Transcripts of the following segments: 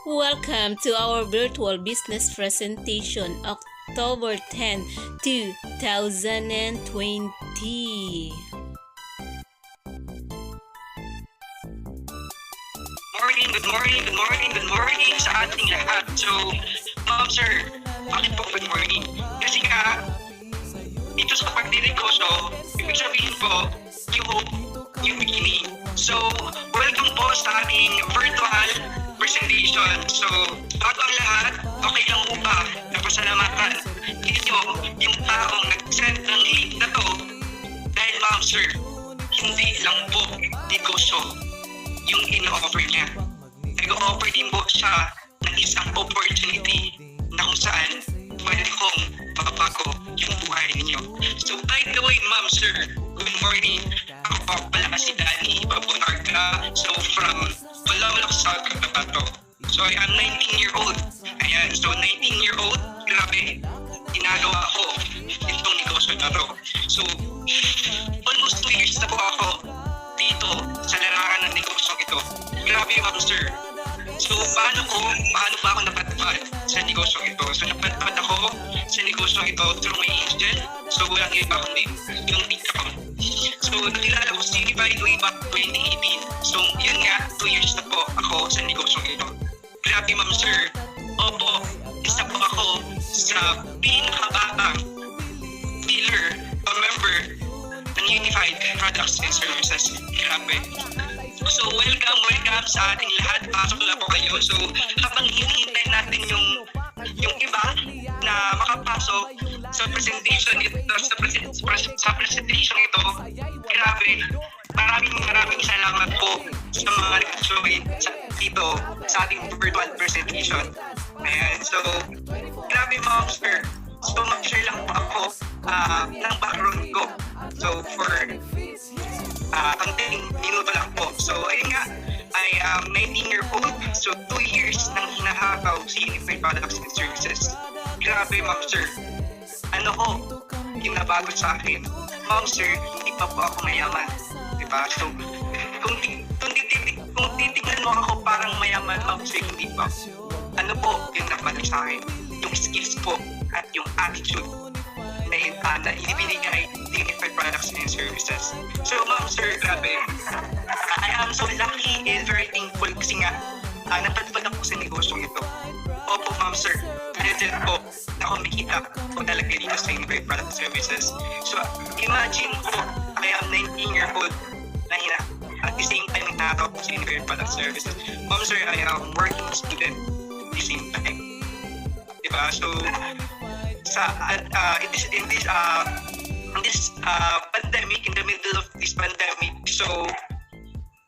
Welcome to our virtual business presentation, October 10, 2020. Good morning sa ating lahat. So, ma'am, sir, bakit po good morning? Kasi nga, dito sa pagdidegosyo, ibig sabihin po, new beginning. So, welcome po sa ating virtual presentation. So, bago ang lahat, okay lang po ba na pasalamatan ninyo yung taong nag-send ng link na to? Dahil ma'am, sir, hindi lang po negosyo yung ino-offer niya. Nag-offer din po siya ng isang opportunity na kung saan pwede kong mapabago yung buhay ninyo. So, by the way, ma'am, sir, good morning. Ako po pala si Danny Babonarga. So, from Palamalac, South Cotabato. So, I'm 19-year-old. Ayan, so 19-year-old, grabe, ginagawa ko itong negosyo na to. So, almost 2 years na po ako dito sa larangan ng negosyo ito. Grabe, ma'am, sir. So, paano ba ako napadpad sa negosyo ito? So, napadpad ako sa negosyo ito through my agent. So, walang iba kundi yung tita ko. So, nakilala ko si Unified way back 2018. So, yun nga, 2 years na po ako sa negosyo ito. Grabe, ma'am, sir. Opo, isa po ako sa pinakabatang dealer o member ng Unified Products and Services. Grabe. So, welcome sa ating lahat. Pasok na po kayo. So, habang hinihintay natin yung iba na makapasok sa presentation ito, sa presentation ito, grabe, maraming salamat po sa mga nag-join dito sa ating virtual presentation. Ayan, so, grabe mga sir. So, mag-share lang po ako ng background ko. So, for konting minuto lang po. So, ayun nga, I am 19-year-old. So, 2 years nang hinahakaw si Unified Products and Services. Grabe, ma'am, sir. Ano ko, yung nabago sa akin. Ma'am, sir, hindi pa po ako mayaman. Diba? So, kung titignan mo ako parang mayaman, ma'am, sir, hindi pa. Ano po yung nabago sa akin? Yung skills po at yung attitude na ibinigay ng Unified Products and Services. So, ma'am, sir, grabe. I am so lucky and very thankful kasi nga napadpad ako sa negosyong ito. Opo, ma'am, sir. Legend po na kumikita po talaga dito sa Unified Products and Services. So, imagine po, I am 19-year-old na at the same time nakakap po sa Unified Products and Services. Ma'am, sir, I am working student at the same time. Diba? So, in this pandemic, in the middle of this pandemic, so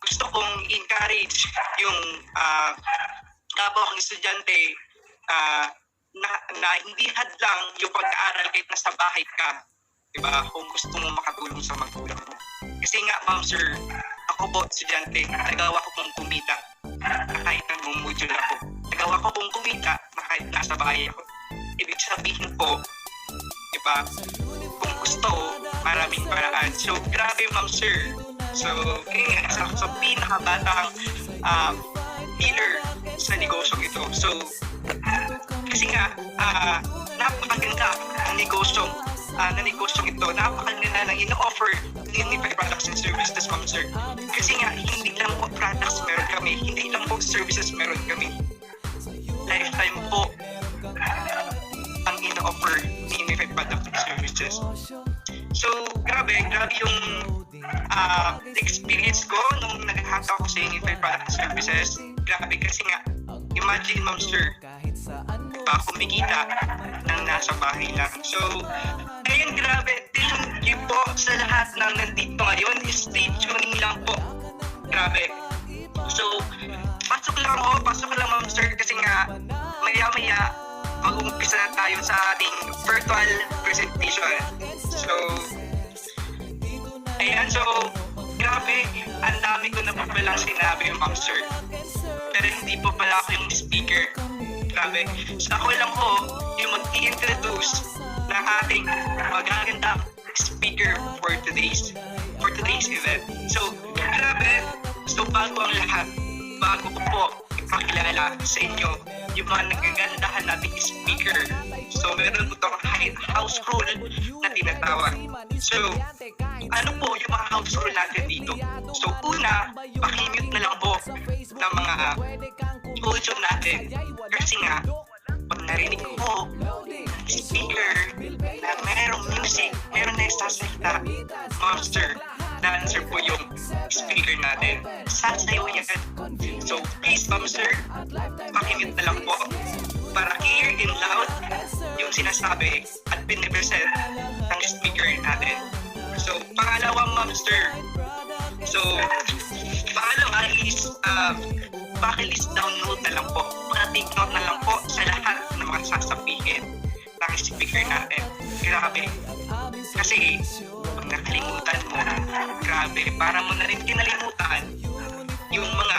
gusto kong encourage yung kapwa kong estudyante na hindi hadlang yung pag-aaral kahit nasa bahay ka, diba? Kung gusto mo makatulong sa magulang mo. Kasi nga, ma'am, sir, ako po estudyante, nagawa ko pong kumita na kahit nag-module ako. Nagawa ko pong kumita na kahit nasa bahay ako. Ibig sabihin po, diba, kung gusto, maraming paraan. So, grabe, ma'am, sir. So, sa pinakabatang dealer sa negosyo ito. So, kasi nga, napakaganda ang negosyo ito. Napakaganda ng ino-offer ng Unified Products and Services, ma'am, sir. Kasi nga, hindi lang po products meron kami, hindi lang po services meron kami. Lifetime po ang ino-offer ng Unified Products and Services. So, grabe yung experience ko nung naghahata ako sa Unified Products and Services. Grabe kasi nga, imagine, ma'am, sir, kumikita ng nasa bahay lang. So, ayun, grabe. Thank you po sa lahat ng nandito ngayon. Stay tuning lang po. Grabe. So, pasok lang, ma'am, sir, kasi nga, maya-maya, mag-uumpisa na tayo sa ating virtual presentation. So, ayan, so, grabe, ang dami ko na po palang sinabi, ma'am, sir. Pero hindi po pala ako yung speaker. Grabe. So, ako lang po yung mag-i-introduce ng ating magagandang speaker for today's event. So, grabe. So, bago ang lahat, bago ko po pakilala sa inyo yung mga nagagandahan nating speaker. So, meron po itong house rule na tinatawag. So, ano po yung mga house rule natin dito? So, una, pakimute na lang po ng mga audio natin. Kasi nga, pag narinig ko speaker na merong music, meron na sasalita, monster, dancer po yung speaker natin. Sasayaw yan. So, please, sir, pakimute na lang po para clear and loud yung sinasabi at pinipresent ng speaker natin. So, pangalawa, sir. So, pangalawa is pakilist download na lang po. Take note na lang po sa lahat ng mga sasabihin ng speaker natin. Grabe. Kasi, pag nakalimutan mo, grabe, para mo na rin kinalimutan yung mga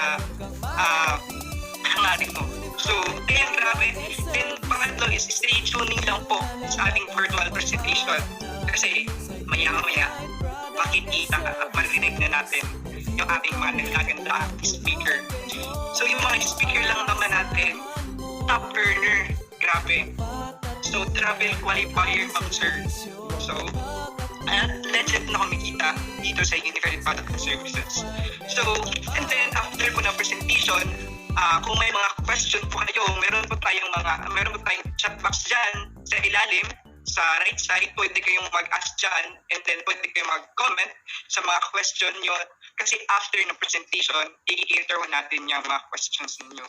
hangarin mo. So, ayun, grabe. Then, pangatlo is stay tuning lang po sa ating virtual presentation. Kasi, maya-maya, makikita at marinig na natin yung ating mga nagaganda speaker. So, yung mga speaker lang naman natin, top earner, grabe. So, travel qualifier, sir. So, legit na kumikita dito sa Unified Product and Services. So, and then after po ng presentation, kung may mga question po kayo, meron po tayong chat box dyan sa ilalim, sa right side, pwede kayong mag-ask dyan, and then pwede kayong mag-comment sa mga question nyo. Kasi after ng presentation, i-cater natin yung mga questions ninyo.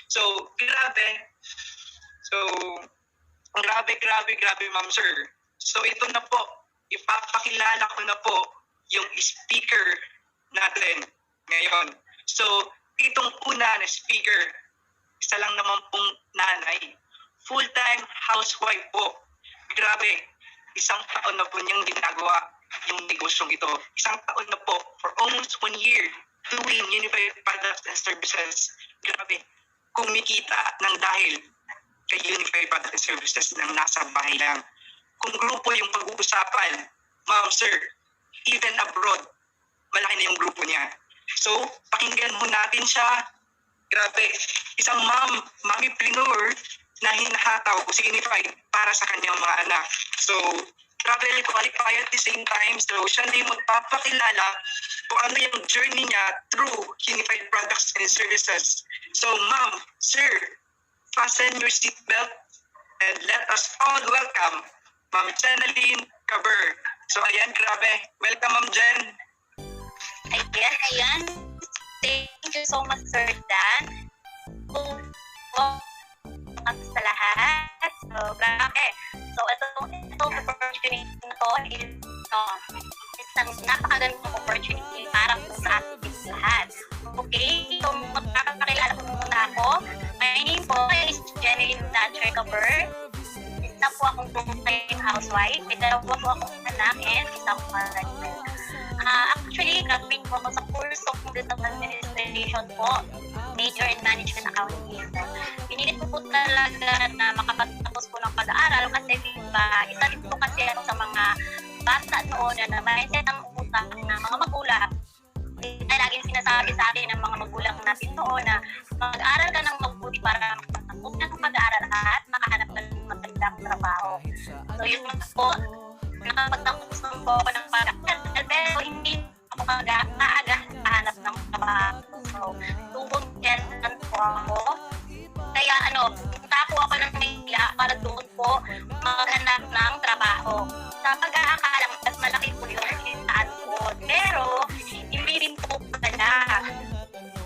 So, grabe. So, grabe, ma'am, sir. So, ito na po. Ipapakilala ko na po yung speaker natin ngayon. So, itong una na speaker, isa lang naman pong nanay. Full-time housewife po. Grabe, isang taon na po niyang ginagawa yung negosyong ito. Isang taon na po, for almost 1 year, doing Unified Products and Services. Grabe, kumikita ng dahil kay Unified Products and Services ng nasa bahay lang. Kung grupo yung pag-uusapan, ma'am, sir, even abroad, malaki na yung grupo niya. So, pakinggan mo natin siya. Grabe, isang mamipreneur na hinahataw si Unified para sa kanyang mga anak. So, travel qualifier at the same time. So, siya din magpapakilala kung ano yung journey niya through Unified Products and Services. So, ma'am, sir, fasten your seatbelt and let us all welcome Ma'am Jenaline Caber. So, ayan, grabe. Welcome, Ma'am Jen. Ayan. Thank you so much, Sir Dan. Sa lahat. So, grabe. So, itong opportunity na to is isang napakagandang opportunity para po sa ating lahat. Okay? So, magpapakilala ko muna ako. My name po is Jenaline Caber. Isa po akong full-time housewife. May dalawa po akong anak and isang partner. Actually, graduate po ako sa course of Business Administration po, major in Management Accounting. Pinilit ko po talaga na makapagtapos po ng pag-aaral kasi isa rin po kasi sa mga bata noon na mindset ang utak ng mga magulang. Na laging sinasabi sa akin ng mga magulang natin noon na mag-aral ka ng mabuti para makapagtapos ng pag-aaral at makahanap ka ng magandang trabaho. So yun po, nakapagtapos naman po ako ng pag-aaral pero hindi ako maaga hahanap ng trabaho. So, tubong yan po ako. Kaya punta po ako ng Manila para doon po maghanap ng trabaho. Sa pag-aakala mas malaki po yung kitaan ko. Pero, hindi rin po pala.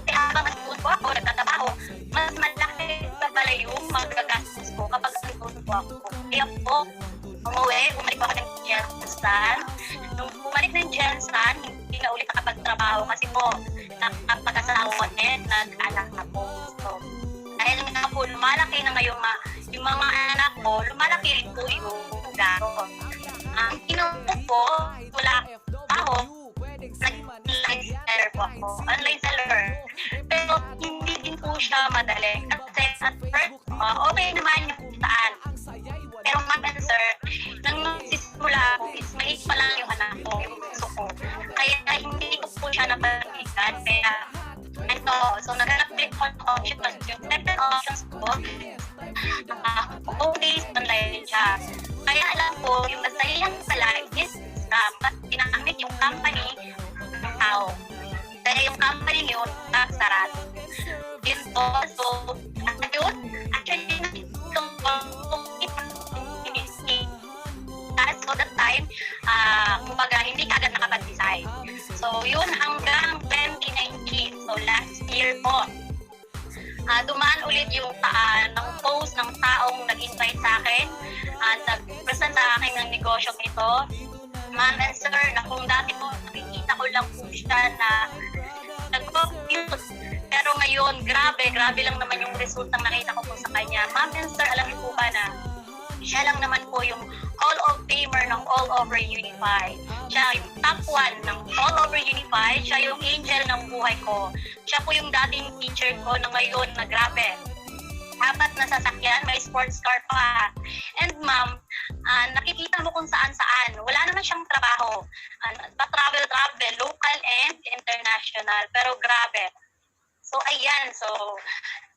Kasi habang doon po ako nagtatrabaho, mas malaki pa pala yung magagastos ko kapag doon po ako. Kaya po, bumalik po ako ng Jensen. Nung bumalik ng Jensen, hindi na ulit nakapagtrabaho kasi po, nakapag-asawa din, nag-anak na po. So, dahil nga po, lumalaki na ngayon yung mga anak ko, lumalaki rin po yung garo. Ang kinuha po, wala ako, nag-online seller po ako. Online seller. Pero hindi din po siya madali. Kasi at first, okay naman yung saan. Pero mag-answer, nang nagsisimula ako is maliit pa lang yung anak ko, yung puso ko. Kaya hindi ko po siya napanigan. Kaya So naghanap din ako ng options. Yung second options ko, home days online siya. Kaya alam ko, yung masayang pala is mas ginamit yung company ng tao. Dahil yung company yun, sarado. Yun po, so, yun, actually, so that time, kumbaga, hindi ka agad nakapag-decide. So, yun hanggang 2019. So, last year po. Dumaan ulit yung ng post ng taong nag-invite sa akin. Nag-present sa akin ng negosyo ito. Ma'am and sir, na kung dati po, nakikita ko lang po siya na nag-focus. Pero ngayon, grabe lang naman yung result ng nakita ko po sa kanya. Ma'am and sir, alam niyo po ba na siya lang naman po yung Hall of Famer ng All Over Unify. Siya yung top 1 ng All Over Unify. Siya yung angel ng buhay ko. Siya po yung dating teacher ko na ngayon na grabe. 4 na sasakyan, may sports car pa. And ma'am, nakikita mo kung saan-saan. Wala naman siyang trabaho. Pa-travel, local and international. Pero grabe. So ayan,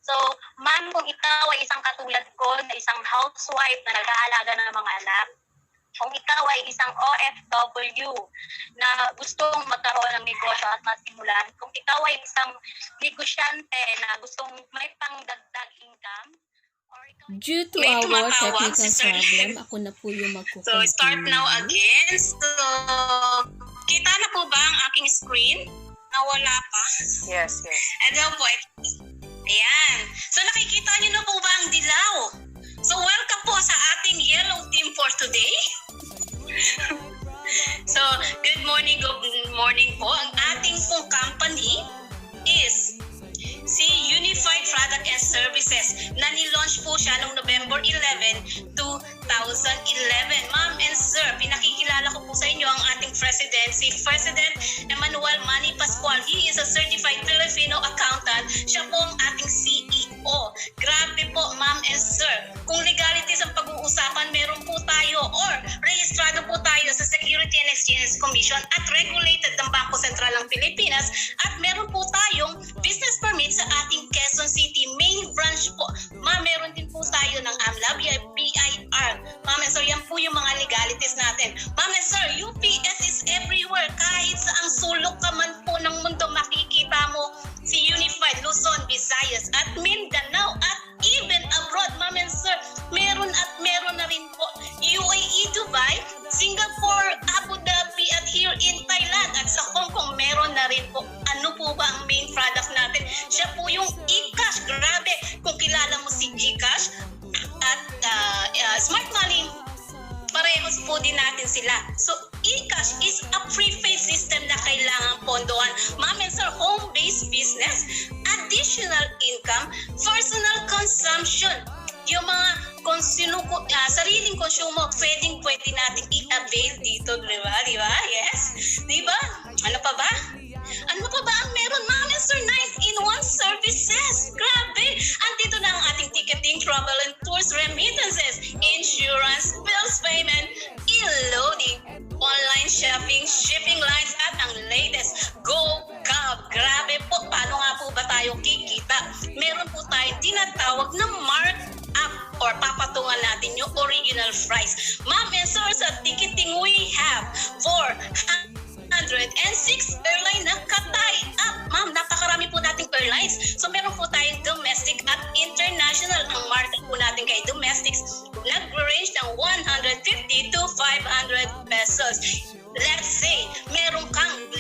So, ma'am, kung ikaw ay isang katulad ko na isang housewife na nag-aalaga ng mga anak, kung ikaw ay isang OFW na gustong magkaroon ng negosyo at masimulan, kung ikaw ay isang negosyante na gustong may pangdagdag income, or ikaw ay... Due to May our tumatawag technical si Sir. problem, ako na po yung So, magkukontinue. start now again. So, kita na po ba ang aking screen? Nawala pa. Yes. Hello po. Ayan. So, nakikita niyo na po ba ang dilaw? So, welcome po sa ating yellow team for today. So, good morning po. Ang ating pong company is si Unified Product and Services na nilaunch po siya noong November 11, 2011. Ma'am and sir, pinakikilala ko po sa inyo ang ating president, si President Emmanuel Manny Pascual. He is a certified Filipino accountant. Siya po ang ating CEO. Grabe po, ma'am and sir. Kung legalities ang pag-uusapan, meron po tayo or rehistrado po tayo sa Security and Exchange Commission at regulated ng Bangko Sentral ng Pilipinas at meron po tayong business permit sa ating Quezon City main branch po. Ma'am, meron din po tayo ng AMLA, BIR. Ma'am and sir, yan po yung mga legalities natin. Ma'am and sir, UPS is everywhere. Kahit saang sulok ka man po ng mundo, makikita mo si Unified Luzon, Visayas at Mindanao at even abroad. Ma'am and sir, meron na rin po UAE, Dubai, Singapore, Abu Dhabi at here in Thailand at sa Hong Kong meron na rin po. Ano po ba ang main product natin? Siya po yung eCash. Grabe, kung kilala mo si GCash at Smart Money, parehos po din natin sila. So, eCash is a prepaid system na kailangan pondohan. Ma'am and sir, home-based business, additional income, personal consumption. Yung mga sariling konsumo, pwede natin i-avail dito, di ba? Yes? Di ba? Ano pa ba? Ano pa ba ang meron? Ma'am and sir, 9-in-1 services. Grabe! Andito na ang ating ticketing, travel and tours, remittances, insurance, bills payment, e-loading, online shopping, shipping lines, at ang latest, GoGov. Grabe po! Paano nga po ba tayo kikita? Meron po tayong tinatawag na markup or papatungan natin yung original price. Ma'am and sir, sa ticketing we have 406 airline na ka-tie up. Ma'am, napakarami po nating airlines. So meron po tayong domestic at international. Ang market po natin kay domestics nag-range ng 150 to 500 pesos. Let's say, meron kang 5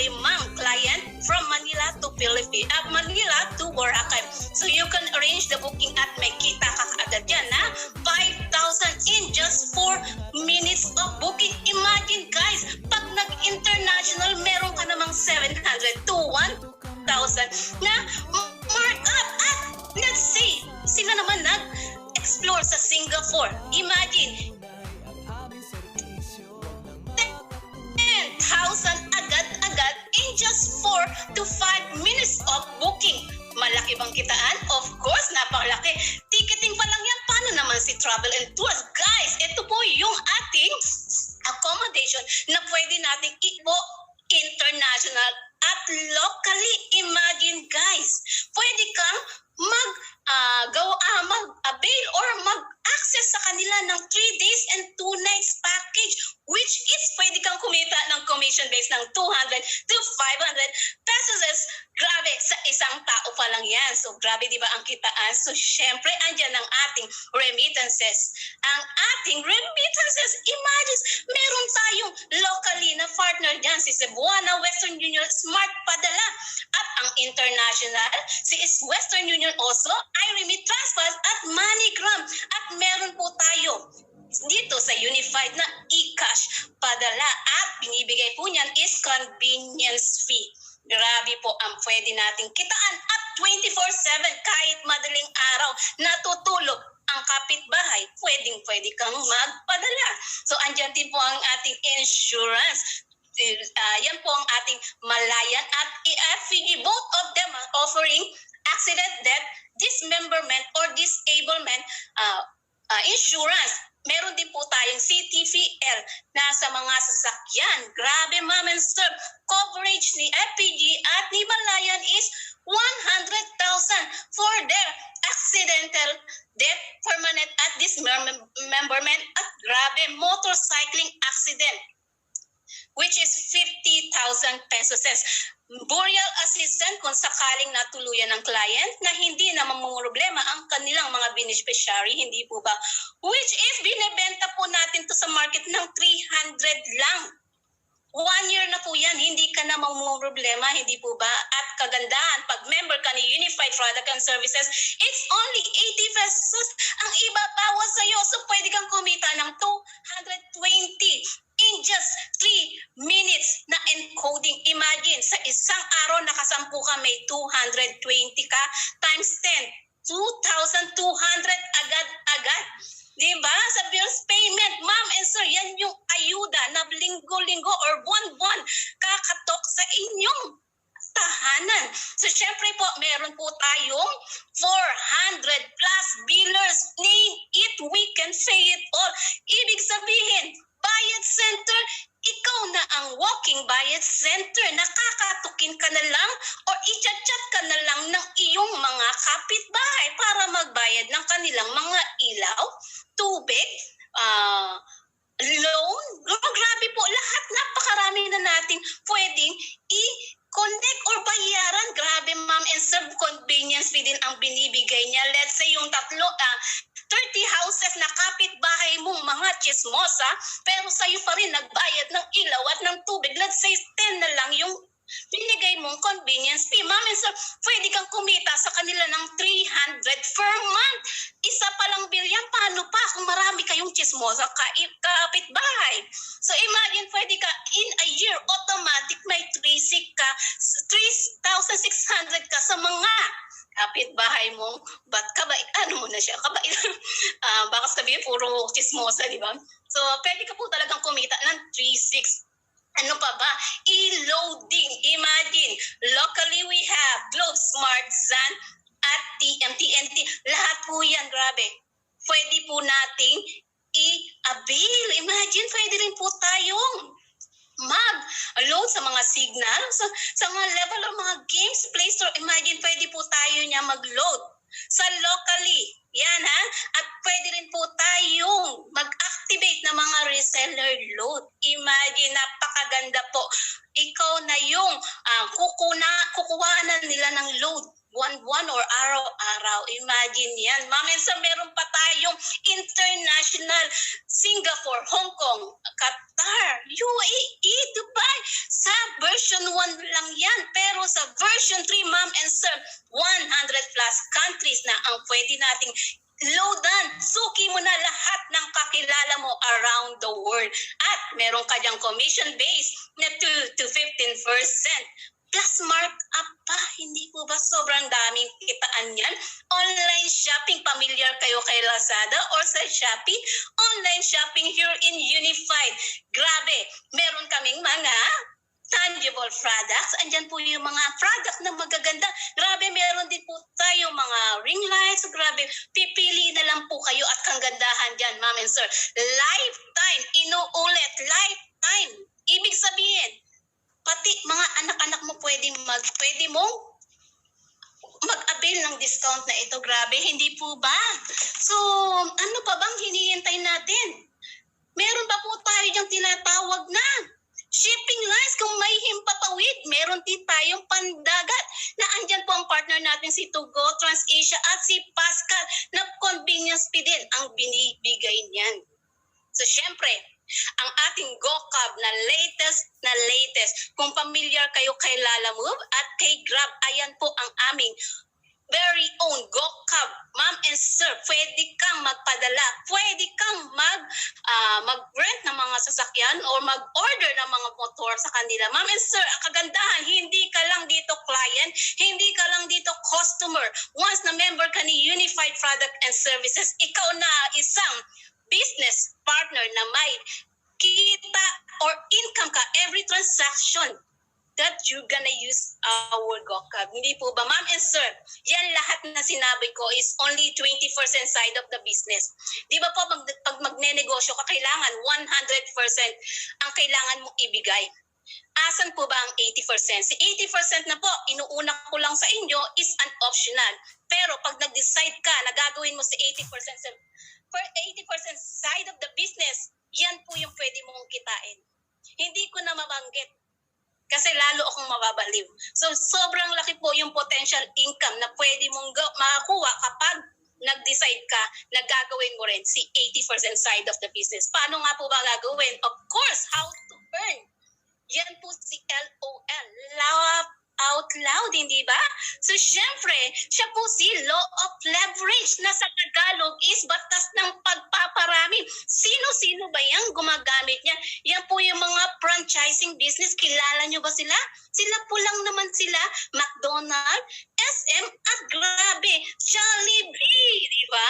client from Manila to Philippines, at Manila to Boracay. So you can arrange the booking at may kita ka kaagad yan na 5,000 in just 4 minutes of booking. Imagine guys, pag nag-international, meron ka namang 700 to 1,000 na markup. At let's say, sila naman nag-explore sa Singapore. Imagine, 10,000 agad-agad in just 4 to 5 minutes of booking. Malaki bang kitaan? Of course, napakalaki. Ticketing pa lang yan. Paano naman si travel and tours? Guys, ito po yung ating accommodation na pwede nating i-book international at locally. Imagine guys, nila ng 3 days and 2 nights package, which is pwede kang kumita ng commission base ng 200 to 500 pesos. Grabe, sa isang tao pa lang yan. So grabe, di ba ang kitaan? So syempre, andyan ang ating remittances. Ang ating remittances, imagine, meron tayong locally na partner dyan, si Cebuana, Western Union, Smart Padala. At ang international, si Western Union also, iRemit Transfers at MoneyGram. At meron po tayo dito sa unified na e-cash padala at binibigay po niyan is convenience fee. Grabe po ang pwede nating kitaan at 24/7 kahit madaling araw natutulog ang kapitbahay, pwede kang magpadala. So andyan din po ang ating insurance. Yan po ang ating Malayan at EFG. Both of them are offering accident, death, dismemberment or disablement insurance. Meron din po tayong CTVL na sa mga sasakyan. Grabe, ma'am and sir. Coverage ni FPG at ni Malayan is 100,000 for their accidental death, permanent at dismemberment at grabe motorcycling accident, which is 50,000 pesos. Burial assistance kung sakaling natuluyan ng client na hindi na mamumroblema ang kanilang mga beneficiary, hindi po ba? Which is binebenta po natin to sa market ng 300 lang. 1 year na po yan, hindi ka na mamumroblema, hindi po ba? At kagandahan, pag member ka ni Unified Product and Services, it's only 80 pesos ang ibabawas sa'yo. So pwede kang kumita ng 220 in just 3 minutes na encoding. Imagine, sa isang araw nakasampu ka, may 220 ka times 10, 2,200 agad-agad. Diba? Sa bills payment, ma'am and sir, yan yung ayuda na linggo-linggo or buwan-buwan kakatok sa inyong tahanan. So syempre po, meron po tayong 400 plus billers. Name it, we can say it all. Ibig sabihin, Bayad Center, ikaw na ang walking Bayad Center. Nakakatukin ka na lang o i-chat ka na lang ng iyong mga kapitbahay para magbayad ng kanilang mga ilaw, tubig, loan. Grabe po, lahat, napakarami na nating pwedeng i-connect or bayaran. Grabe, ma'am and sir, convenience fee din ang binibigay niya. Let's say yung 30 houses na kapitbahay mong mga chismosa, pero sa'yo pa rin nagbayad ng ilaw at ng tubig. Let's say 10 na lang yung binigay mong convenience fee. Ma'am and sir, pwede kang kumita sa kanila ng 300 per month. Isa pa lang bill yan, paano pa kung marami kayong chismosa kapitbahay? So imagine, pwede ka in a year, automatic may 3,600 ka sa mga kapitbahay mo. Ba't kabait? Ano mo na siya? Kabait. Baka sabihin, puro chismosa, di ba? So, pwede ka po talagang kumita ng 3,600. Ano pa ba? E-loading. Imagine, locally we have Globe Smart, Zan, at TNT. Lahat po yan, grabe. Pwede po nating i-avail. Imagine, pwede rin po tayong mag-load sa mga signal, sa mga level of mga games, Play Store. Imagine, pwede po tayo niya mag-load sa locally. Yan ha. At pwede rin po tayong mag-activate ng mga reseller load. Imagine, napakaganda po. Ikaw na yung kukuhanan nila ng load buwan-buwan or araw-araw. Imagine yan. Ma'am, and meron pa tayong international, Singapore, Hong Kong, Qatar, UAE, Dubai. Sa version 1 lang yan. Pero sa version 3, ma'am and sir, 100 plus countries na ang pwede nating loadan. Suki mo na lahat ng kakilala mo around the world. At meron ka diyang commission base na 2 to 15%. Plus markup pa, hindi po ba sobrang daming kitaan yan? Online shopping, familiar kayo kay Lazada or sa Shopee? Online shopping here in Unified. Grabe, meron kaming mga tangible products. Andyan po yung mga product na magaganda. Grabe, meron din po tayo mga ring lights. Grabe, pipili na lang po kayo at kanggandahan dyan, ma'am and sir. Lifetime, inuulit, lifetime. Ibig sabihin, pati mga anak-anak mo pwede mong mag-avail ng discount na ito. Grabe, hindi po ba? So, ano pa bang hinihintay natin. Meron pa po tayo diyang tinatawag na shipping lines kung may himpapawid. Meron din tayong pandagat na andyan po ang partner natin si Tugo, TransAsia at si Pascal na convenience fee din ang binibigay niyan. So syempre, ang ating GoCab na latest. Kung familiar kayo kay Lalamove at kay Grab, ayan po ang aming very own GoCab. Ma'am and sir, pwede kang magpadala, pwede kang mag-rent ng mga sasakyan or mag-order ng mga motor sa kanila. Ma'am and sir, ang kagandahan, hindi ka lang dito client, hindi ka lang dito customer. Once na member ka ni Unified Product and Services, ikaw na isang business partner na may kita or income ka every transaction that you're gonna use our GoCab. Hindi po ba, ma'am and sir? Yan lahat na sinabi ko is only 20% side of the business. Di ba po, pag magnenegosyo ka, kailangan 100% ang kailangan mong ibigay. Asan po ba ang 80%? Si 80% na po, inuuna ko lang sa inyo, is an optional. Pero pag nag-decide ka na gagawin mo si 80% side of the business, yan po yung pwede mong kitain. Hindi ko na mabanggit kasi lalo akong mababaliw. So, sobrang laki po yung potential income na pwede mong makakuha kapag nag-decide ka na gagawin mo rin si 80% side of the business. Paano nga po ba gagawin? Of course, how to earn. Yan po si LOL. Laugh out loud, hindi ba? So, syempre, siya po si law of leverage na sa Tagalog is batas ng pagpaparami. Sino-sino ba yung gumagamit niya? Yan po yung mga franchising business. Kilala nyo ba sila? Sila po lang naman sila. McDonald's, SM, at grabe, Jollibee, di ba?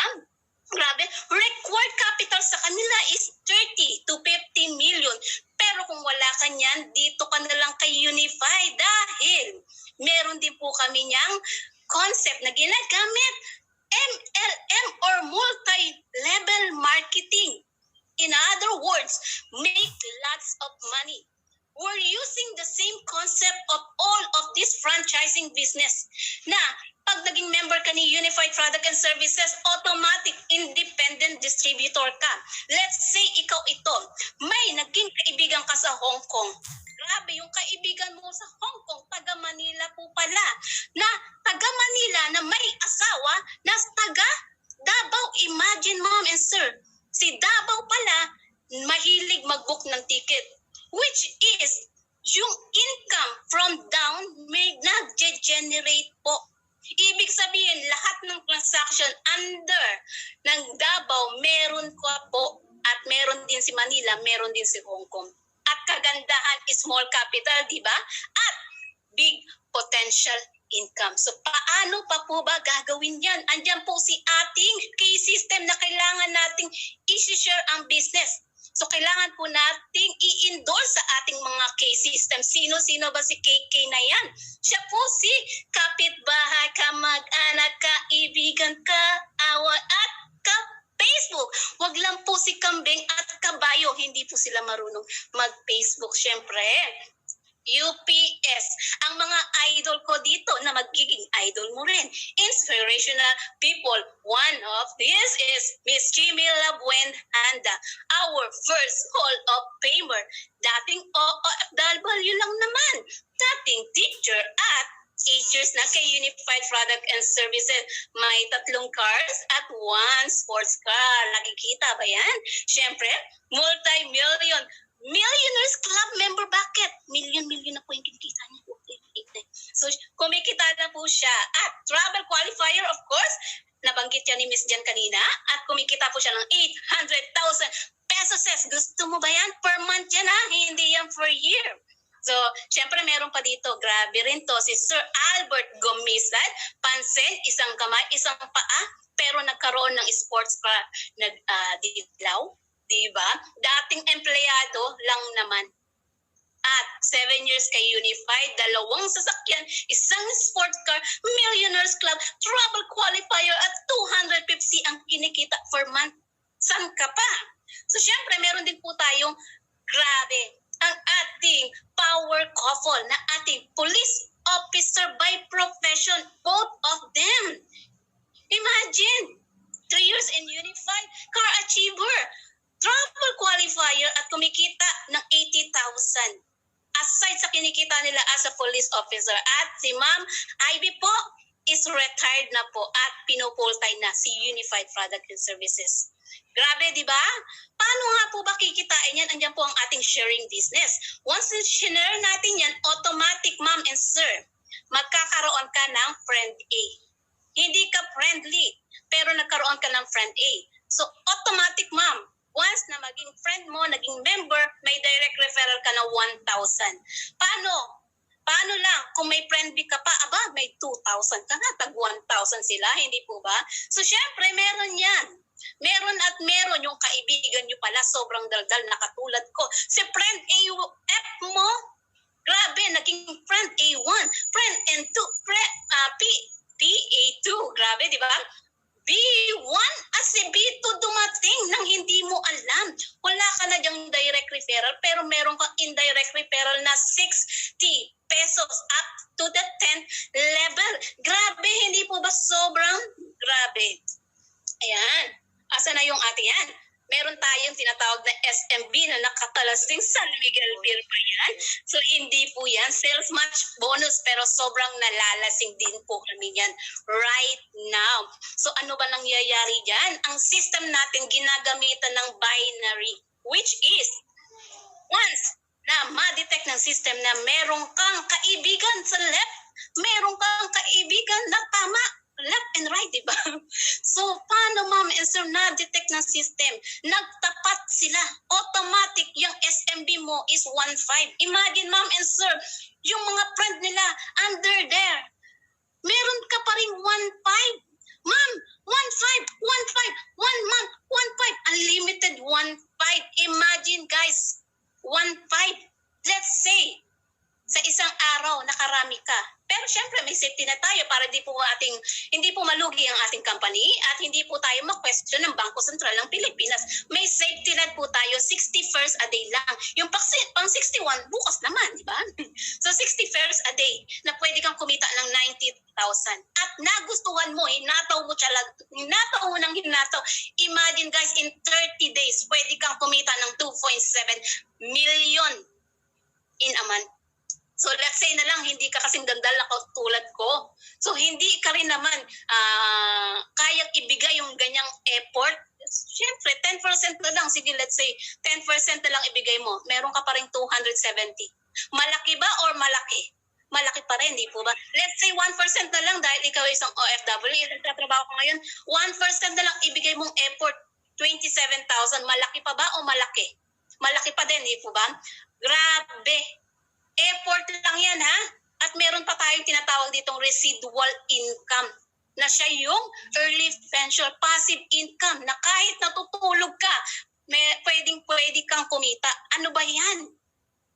Grabe, required capital sa kanila is 30 to 50 million. Pero kung wala ka niyan, dito ka na lang kay Unify dahil meron din po kami niyang concept na ginagamit, MLM or multi-level marketing. In other words, make lots of money. We're using the same concept of all of this franchising business na pag naging member ka ni Unified Product and Services, automatic independent distributor ka. Let's say ikaw ito, may naging kaibigan ka sa Hong Kong. Grabe, yung kaibigan mo sa Hong Kong, taga Manila po pala. Na taga Manila na may asawa na taga Davao. Imagine, ma'am and sir, si Davao pala mahilig mag-book ng ticket. Which is, yung income from down may nag-generate po. Ibig sabihin, lahat ng transaction under ng Davao, meron ko po at meron din si Manila, meron din si Hong Kong. At kagandahan is small capital, di ba? At big potential income. So paano pa po ba gagawin yan? Andyan po si ating key system na kailangan nating i-share ang business. So kailangan po nating i-endorse sa ating mga K-system. Sino-sino ba si KK na yan? Siya po si kapitbahay, kamag-anak, kaibigan, kaawa at ka-Facebook. Wag lang po si kambing at kabayo. Hindi po sila marunong mag-Facebook. Siyempre, UPS. Ang mga idol ko dito na magiging idol mo rin. Inspirational people. One of this is Miss Chimila Buenhanda, our first Hall of Famer. Dating OFW lang naman. Dating teacher at 8 years na kay Unified Product and Services. May 3 cars at 1 sports car. Nakikita ba yan? Siyempre, multi-million Millionaires Club member. Bakit? Million na po yung kinikita niya. So, kumikita na po siya. At travel qualifier, of course, nabanggit yan ni Miss Jan kanina. At kumikita po siya ng 800,000 pesos. Gusto mo ba yan? Per month yan ha? Hindi yan per year. So, syempre meron pa dito. Grabe rin to. Si Sir Albert Gomisan. Pansin, isang kamay, isang paa. Pero nagkaroon ng sports car nagdilaw. Diba? Dating empleyado lang naman. At 7 years kay Unified, 2 sasakyan, isang sports car, Millionaires Club, travel qualifier at 250 ang kinikita per month. San ka pa? So syempre meron din po tayong grabe ang ating power couple na ating police officer by profession, both of them. Imagine, 3 years in Unified, car achiever. travel qualifier at kumikita ng 80,000. Aside sa kinikita nila as a police officer. At si Ma'am Ivy po is retired na po at pinupultime na si Unified Product and Services. Grabe, di ba? Paano nga po ba kikitain yan? Andiyan po ang ating sharing business. Once na-share natin yan, automatic, ma'am and sir, magkakaroon ka ng friend A. Hindi ka friendly, pero nagkaroon ka ng friend A. So, automatic, ma'am. Once na maging friend mo, naging member, may direct referral ka na 1,000. Paano? Paano lang? Kung may friend B ka pa, aba, may 2,000 ka na, tag 1,000 sila, hindi po ba? So, syempre, meron yan. Meron at meron yung kaibigan nyo pala, sobrang daldal na katulad ko. Si friend AF mo, grabe, naging friend A1, friend N2, PA2, grabe, di ba? B1 at si B2 dumating nang hindi mo alam. Wala ka na diyang direct referral pero meron kang indirect referral na 60 pesos up to the 10th level. Grabe, hindi po ba sobrang grabe? Ayan. Asa na yung ate yan? Meron tayong tinatawag na SMB na nakatalasting San Miguel Beer pa yan. So hindi po yan sales match bonus pero sobrang nalalasing din po kami yan right now. So ano ba nangyayari dyan? Ang system natin ginagamitan ng binary which is once na ma-detect ng system na merong kang kaibigan sa left, merong kang kaibigan na tama left and right, di ba? So, paano, ma'am and sir, na-detect ng system? Nagtapat sila. Automatic, yung SMB mo is 1.5. Imagine, ma'am and sir, yung mga friend nila under there, meron ka pa rin 1.5. Ma'am, 1.5, 1.5, 1 month, 1.5, unlimited 1.5. Imagine, guys, 1.5. Let's say, sa isang araw, nakarami ka. Pero syempre, may safety na tayo para hindi po malugi ang ating company at hindi po tayo ma-question ng Bangko Sentral ng Pilipinas. May safety net po tayo, 60 fares a day lang. Yung pang 61, bukas naman, di ba? So 60 fares a day na pwede kang kumita ng 90,000. At nagustuhan mo, hinataw mo ng hinataw. Imagine guys, in 30 days, pwede kang kumita ng 2.7 million in a month. So let's say na lang, hindi ka kasing dandal na tulad ko. So hindi ka rin naman kayang ibigay yung ganyang effort. Siyempre, 10% na lang. Sige, let's say 10% na lang ibigay mo. Meron ka pa rin 270. Malaki ba or malaki? Malaki pa rin, di po ba? Let's say 1% na lang dahil ikaw isang OFW, nagtatrabaho ko ngayon, 1% na lang ibigay mong effort, 27,000. Malaki pa ba o malaki? Malaki pa din, di po ba? Grabe. Effort lang yan, ha? At meron pa tayong tinatawag ditong residual income na siya yung early pension passive income na kahit natutulog ka, pwede kang kumita. Ano ba yan?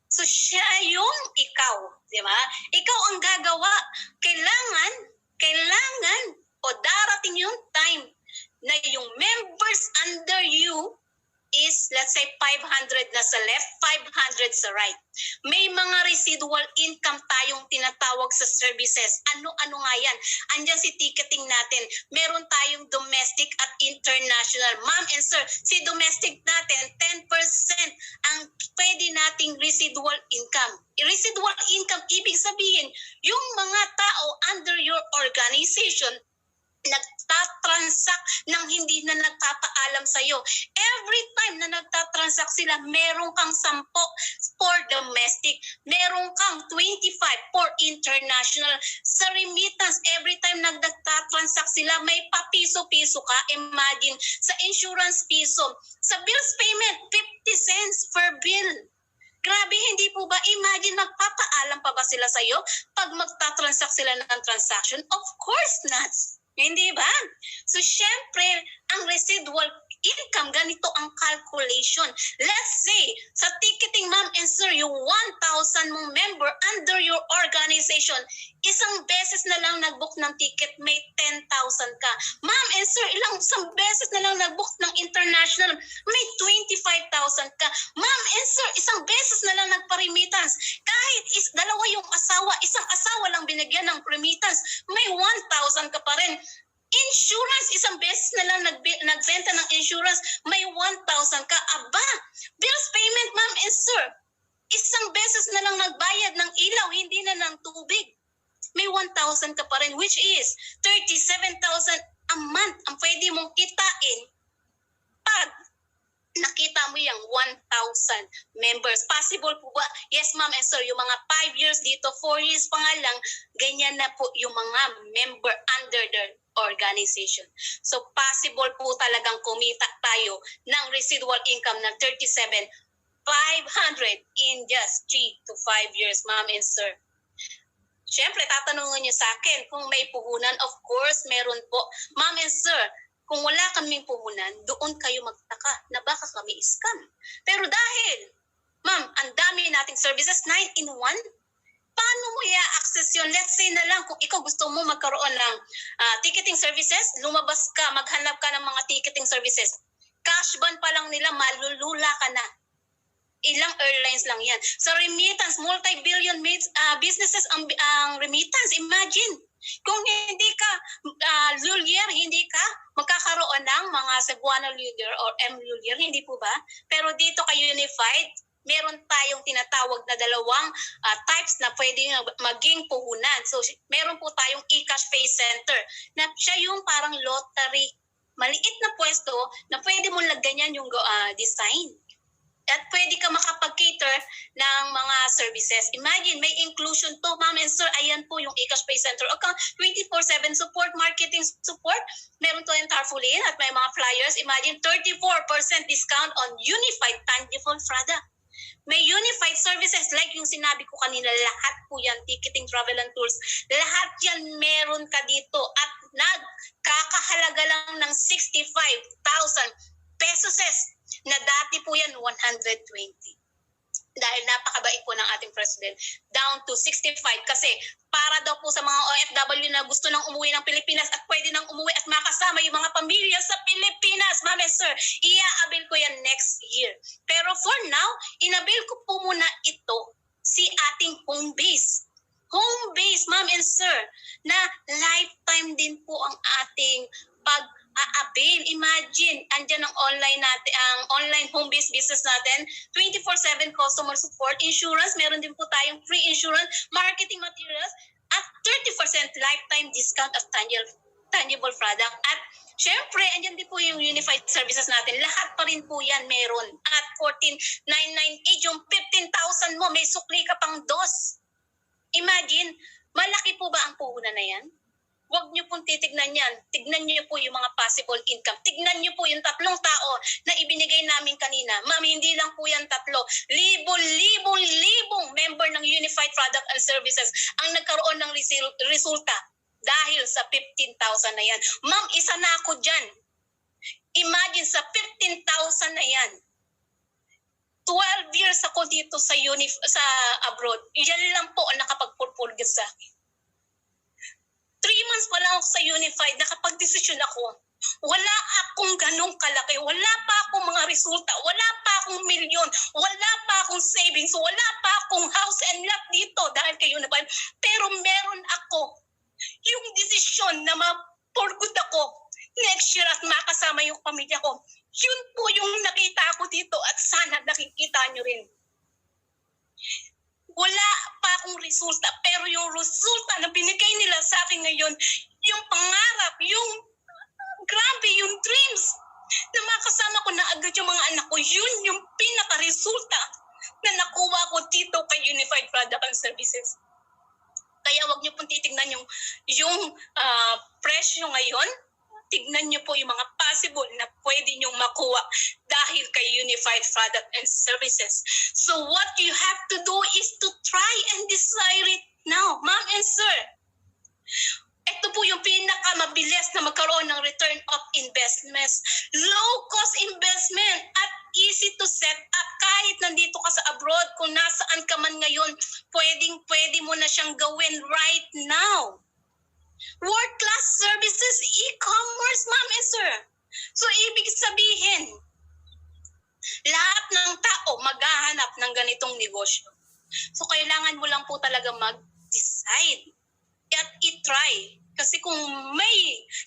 So siya yung ikaw, di ba? Ikaw ang gagawa. Kailangan o darating yung time na yung members under you is, let's say, 500 na sa left, 500 sa right. May mga residual income tayong tinatawag sa services. Ano-ano nga yan? Andyan si ticketing natin. Meron tayong domestic at international. Ma'am and sir, si domestic natin, 10% ang pwede nating residual income. Residual income, ibig sabihin, yung mga tao under your organization nagtatransact nang hindi na nagpapaalam sa'yo. Every time na nagtatransact sila, meron kang 10 for domestic, meron kang 25 for international. Sa remittance, every time nagtatransact sila, may papiso-piso ka. Imagine, sa insurance piso. Sa bills payment, 50 cents per bill. Grabe, hindi po ba? Imagine, magpapaalam pa ba sila sa'yo pag magtatransact sila ng transaction? Of course not. Hindi ba? So, syempre, ang residual income, ganito ang calculation. Let's say, sa ticketing, ma'am and sir, yung 1,000 mong member under your organization, isang beses na lang nag-book ng ticket, may 10,000 ka. Ma'am and sir, isang beses na lang nag-book ng international, may 25,000 ka. Ma'am and sir, isang beses na lang nagpa-remittance. Kahit dalawa yung asawa, isang asawa lang binigyan ng remittance, may 1,000 ka pa rin. Insurance, isang beses na lang nagbenta ng insurance, may 1,000 ka. Aba, bills payment, ma'am and sir. Isang beses na lang nagbayad ng ilaw, hindi na ng tubig. May 1,000 ka pa rin, which is 37,000 a month ang pwede mong kitain pag nakita mo yung 1,000 members. Possible po ba? Yes, ma'am and sir, yung mga 5 years dito, 4 years pa nga lang, ganyan na po yung mga member under the organization. So, possible po talagang kumita tayo ng residual income ng 37,500 in just 3 to 5 years, ma'am and sir. Siyempre, tatanungin niyo sa akin kung may puhunan. Of course, meron po. Ma'am and sir, kung wala kaming puhunan, doon kayo magtaka na baka kami scam. Pero dahil, ma'am, ang dami nating services, 9-in-1, paano mo i-access yun? Let's say na lang, kung ikaw gusto mo magkaroon ng ticketing services, lumabas ka, maghanap ka ng mga ticketing services. Cash ban pa lang nila, malulula ka na. Ilang airlines lang yan. Sa remittance, multi-billion businesses ang remittance. Imagine, kung hindi ka Lulier, hindi ka magkakaroon ng mga Cebuano Lulier or M Lulier, hindi po ba? Pero dito kay Unified, meron tayong tinatawag na dalawang types na pwede maging puhunan. So, meron po tayong e-cash pay center na siya yung parang lottery. Maliit na pwesto na pwede mo lagyan yung design. At pwede ka makapag-cater ng mga services. Imagine, may inclusion to, ma'am and sir. Ayan po yung e-cash pay center account. 24/7 support, marketing support. Meron to yung tarpaulin at may mga flyers. Imagine, 34% discount on Unified tangible product. May Unified services like yung sinabi ko kanina, lahat po yan, ticketing, travel and tours. Lahat yan meron ka dito at nagkakahalaga lang ng 65,000 pesos na dati po yan 120. Dahil napakabait po ng ating president, down to 65 kasi para daw po sa mga OFW na gusto nang umuwi ng Pilipinas at pwede nang umuwi at makasama yung mga pamilya sa Pilipinas. Ma'am and sir, i-avail ko yan next year. Pero for now, inabil ko po muna ito si ating home base. Home base, ma'am and sir, na lifetime din po ang ating pag-avail. Imagine, andyan ang online natin, ang online home-based business natin, 24/7 customer support, insurance, meron din po tayong free insurance, marketing materials, at 30% lifetime discount of tangible product. At syempre, andyan din po yung Unified services natin. Lahat pa rin po yan meron. At 14,998, yung 15,000 mo, may sukli ka pang dos. Imagine, malaki po ba ang puhunan na yan? Huwag niyo pong titignan yan. Tignan niyo po yung mga possible income. Tignan niyo po yung 3 tao na ibinigay namin kanina. Ma'am, hindi lang po yan 3. Libong member ng Unified Product and Services ang nagkaroon ng resulta dahil sa 15,000 na yan. Ma'am, isa na ako dyan. Imagine sa 15,000 na yan. 12 years ako dito sa abroad. Yan lang po ang nakapagpulpulga sa akin. 3 months pa lang ako sa Unified, nakapag-desisyon ako. Wala akong ganong kalaki, wala pa akong mga resulta, wala pa akong milyon, wala pa akong savings, wala pa akong house and lot dito dahil kay Unified. Pero meron ako yung desisyon na ma-for-good ako next year at makasama yung pamilya ko. Yun po yung nakita ko dito at sana nakikita nyo rin. Wala pa akong resulta, pero yung resulta na binigay nila sa akin ngayon, yung pangarap, yung grabe, yung dreams na makasama ko na agad yung mga anak ko, yun yung pinaka-resulta na nakuha ko dito kay Unified Product and Services. Kaya wag niyo pong titignan yung presyo ngayon. Tignan niyo po yung mga possible na pwede niyong makuha dahil kay Unified Product and Services. So what you have to do is to try and decide it now. Ma'am and sir, ito po yung pinakamabilis na magkaroon ng return of investments. Low-cost investment at easy to set up. Kahit nandito ka sa abroad, kung nasaan ka man ngayon, pwede mo na siyang gawin right now. World-class services, e-commerce, ma'am and sir. So, ibig sabihin, lahat ng tao maghahanap ng ganitong negosyo. So, kailangan mo lang po talaga mag-decide at i-try. Kasi kung may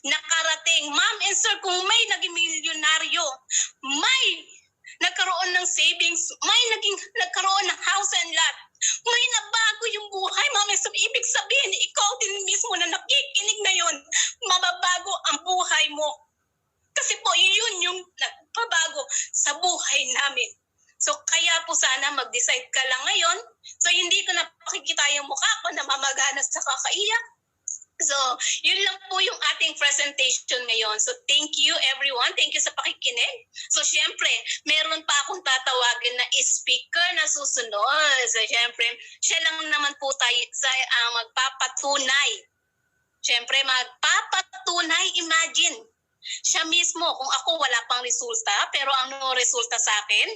nakarating, ma'am and sir, kung may naging milyonaryo, may nagkaroon ng savings, may nagkaroon ng house and lot, may nabago yung buhay, ma'am and sir, ibig sabihin, ikaw din mismo na nakikinig na yun, mababago ang buhay mo. Kasi po, yun yung nagpabago sa buhay namin. So, kaya po sana mag-decide ka lang ngayon. So, hindi ko na pakikita yung mukha ko na mamagana sa kakaiyak. So, yun lang po yung ating presentation ngayon. So, thank you everyone. Thank you sa pakikinig. So, syempre, meron pa akong tatawagin na speaker na susunod. So, syempre, siya lang naman po tayo sa magpapatunay. Syempre, magpapatunay. Imagine, siya mismo, kung ako wala pang resulta, pero ang resulta sa akin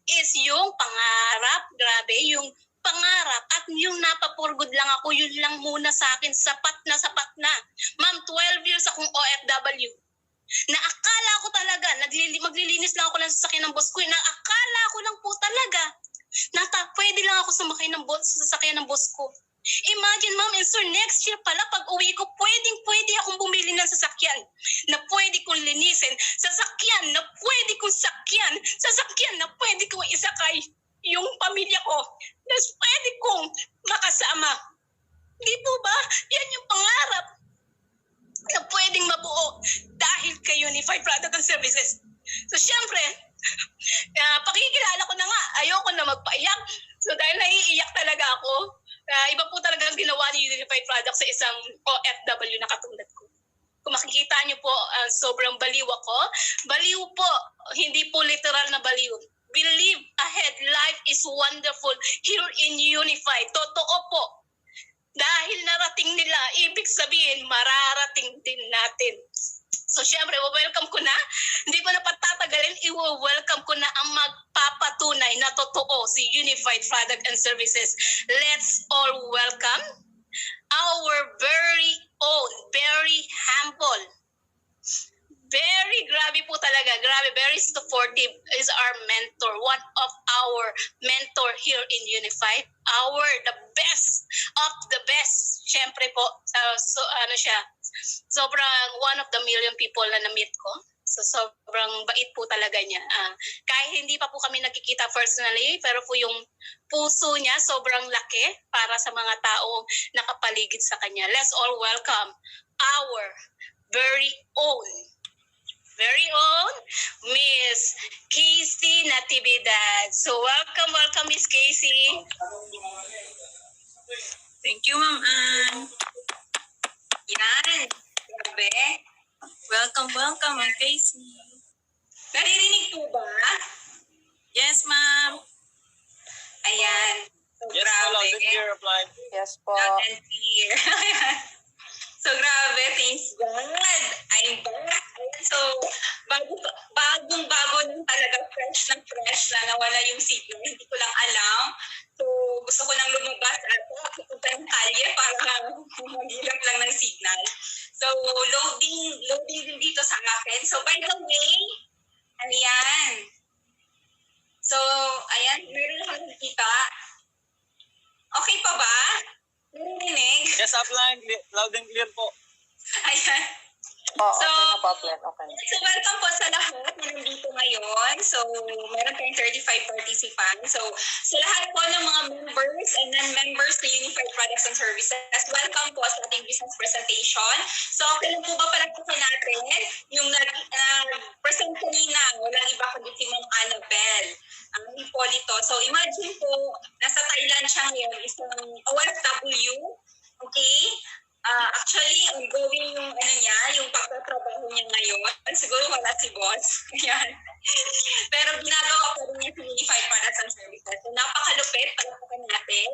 is yung pangarap. Grabe, yung pangarap at yung napapurgod lang ako, yun lang muna sa akin, sapat na. Ma'am, 12 years akong OFW. Naakala ko talaga, maglilinis lang ako ng sasakyan ng boss ko. Naakala ko lang po talaga, pwede lang ako sumakay ng sasakyan ng boss ko. Imagine, ma'am and sir, next year pala, pag uwi ko, pwede akong bumili ng sasakyan na pwede kong linisin, sasakyan na pwede kong sakyan, sasakyan na pwede kong isakay yung pamilya ko, na pwede kong makasama. Di po ba? Yan yung pangarap na pwedeng mabuo dahil kay Unified Product and Services. So, syempre, pakikilala ko na nga, ayoko na magpaiyak. So, dahil naiiyak talaga ako, iba po talaga ang ginawa ni Unified Product sa isang OFW na katulad ko. Kung makikita niyo po, sobrang baliw ako. Baliw po, hindi po literal na baliw. Believe ahead, life is wonderful here in Unified. Totoo po. Dahil narating nila, ibig sabihin, mararating din natin. So, syempre, welcome ko na. Hindi ko na patatagalin, i-welcome ko na ang magpapatunay na totoo si Unified Product and Services. Let's all welcome our very own, very humble, very grabe po talaga, very supportive is our mentor, one of our mentor here in Unified, the best of the best. Syempre po, sobrang one of the million people na na-meet ko. So, sobrang bait po talaga niya. Kahit hindi pa po kami nakikita personally, pero po yung puso niya sobrang laki para sa mga taong nakapaligid sa kanya. Let's all welcome our very own Miss Casey Natividad. So, welcome Miss Casey. Thank you, Ma'am Ann. Yan. Grabe. Welcome, Ma'am Casey. Naririnig po ba? Yes, Ma'am. Ayan. So, Yes, grabe. loud and clear, applied. Yes po. Loud and clear. So, grabe. Thanks God. I'm back. Ayan. So, bagong-bago lang talaga. Fresh na nawala yung signal. Hindi ko lang alam. So, gusto ko nang lumabas at pupunta ng kalye para magilap lang ng signal. So, loading din dito sa akin. So, by the way, ayan. So, ayan, meron akong nakikita. Okay pa ba? Narinig? Yes, upline. Loud and clear po. Ayan. Okay na po, Glenn. Okay. So, welcome po sa lahat na nandito ngayon. So, meron tayong 35 participants. So, sa lahat po ng mga members and non-members sa Unified Products and Services, welcome po sa ating business presentation. So, okay lang po ba palagpasan natin yung nag-present kanina, walang iba kundi si Ma'am Annabelle, ang Hipolito. So, imagine po, nasa Thailand siya ngayon, isang OFW, okay? Actually, ongoing yung yung pagtatrabaho niya ngayon. Siguro wala si boss. Ayan. Pero ginagawa pa rin niya sa Unified Products and Services. So, napakalupit, palapakan natin.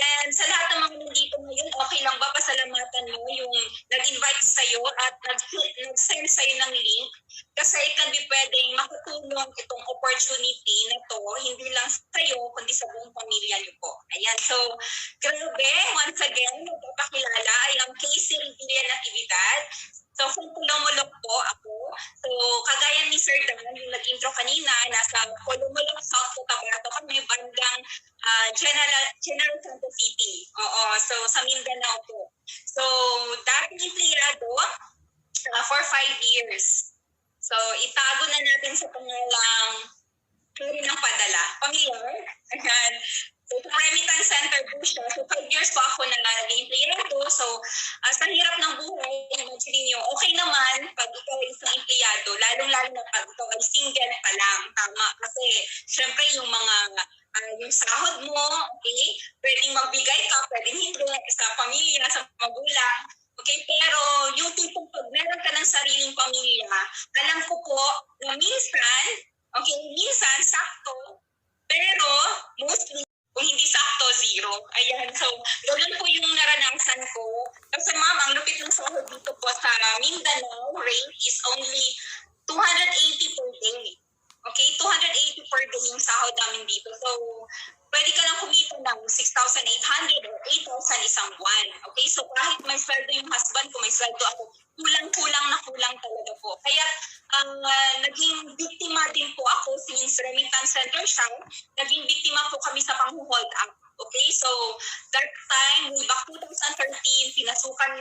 And sa lahat ng mga nandito ngayon, okay lang ba pasalamatan mo yung nag-invite sa'yo at nag-send sa'yo ng link? Kasi ikaw pwedeng makatulong itong opportunity na to, hindi lang sa'yo, kundi sa buong pamilya niyo po. Ayan. So, grabe, once again, magpapakilala ay ang Casey Revilla Natividad. So, kung Pulomolok po ako. So, kagaya ni Sir Dan, yung nag-intro kanina, nasa Pulomolok, South Cotabato kami, bandang General Santos City. Oo, so sa Mindanao po. So, dating empleyado for 5 years. So, itago na natin sa pangalang Puri ng Padala. Familiar? Ayan. So, remittance center po siya. So, 5 years po ako na naging empleyado. So, sa hirap ng buhay, imagine niyo, okay naman pag ikaw ay isang empleyado, lalong-lalo na pag ikaw ay single pa lang. Tama. Kasi, syempre, yung mga yung sahod mo, okay, pwedeng magbigay ka, pwedeng hindi, sa pamilya, sa magulang. Okay, pero yung tipong pag meron ka ng sariling pamilya, alam ko po na minsan, okay, minsan sakto, pero mostly kung hindi sakto, zero. Ayan, so ganun po yung naranasan ko. Kasi ma'am, ang lupit ng sahod dito po sa Mindanao, rate is only 280 per day. Okay, 280 per day yung sahod namin dito. So, pwede ka lang kumita ng 6,800 or 8,000 isang buwan. Okay, so kahit may sweldo yung husband ko, may sweldo ako, kulang-kulang na kulang talaga po. Kaya naging biktima din po ako since remittance center siya, naging biktima po kami sa pang-hold up. Okay, so that time, way back 2013, pinasukan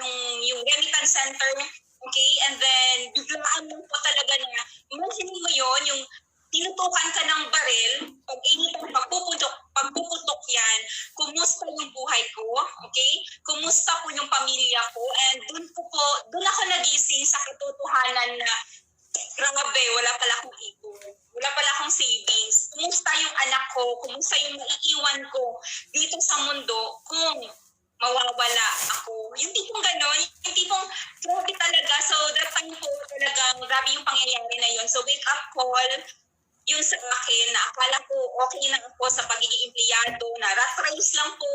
yung remittance center. Okay, and then biglaan mo po talaga na, imagine mo yun, yung tinutukan ka ng baril, pag initang pagpuputok yan, kumusta yung buhay ko, okay? Kumusta po yung pamilya ko, and doon ako nagising sa katotohanan na, grabe, wala pala akong ipon, wala pala akong savings, kumusta yung anak ko, kumusta yung maiiwan ko dito sa mundo kung mawawala ako. Yung tipong gano'n, yung tipong grabe talaga. So that time po talagang grabe yung pangyayari na yun. So wake up call, yun sa akin na akala ko okay na ako sa pagiging empleyado, na rat race lang po,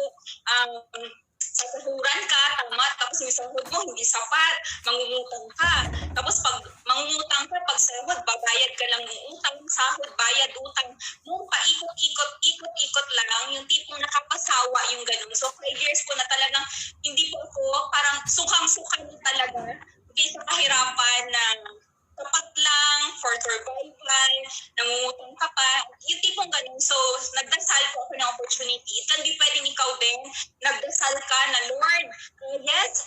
sasahuran ka, tama, tapos yung sahod mo hindi sapat, mangungutang ka. Tapos pag mangungutang ka, pag sahod, babayad ka lang ng utang, sahod, bayad, utang, mo paikot-ikot lang, yung tipong nakapasawa yung ganun. So 5 years po na talagang hindi po ako, parang sukang-suka na talaga, kaysa kahirapan ng tapat lang, for survival, nangungutang ka pa, yung tipong ganun. So, nagdasal po ako ng opportunity. It can be pwedeng ikaw din, nagdasal ka na, Lord, yes,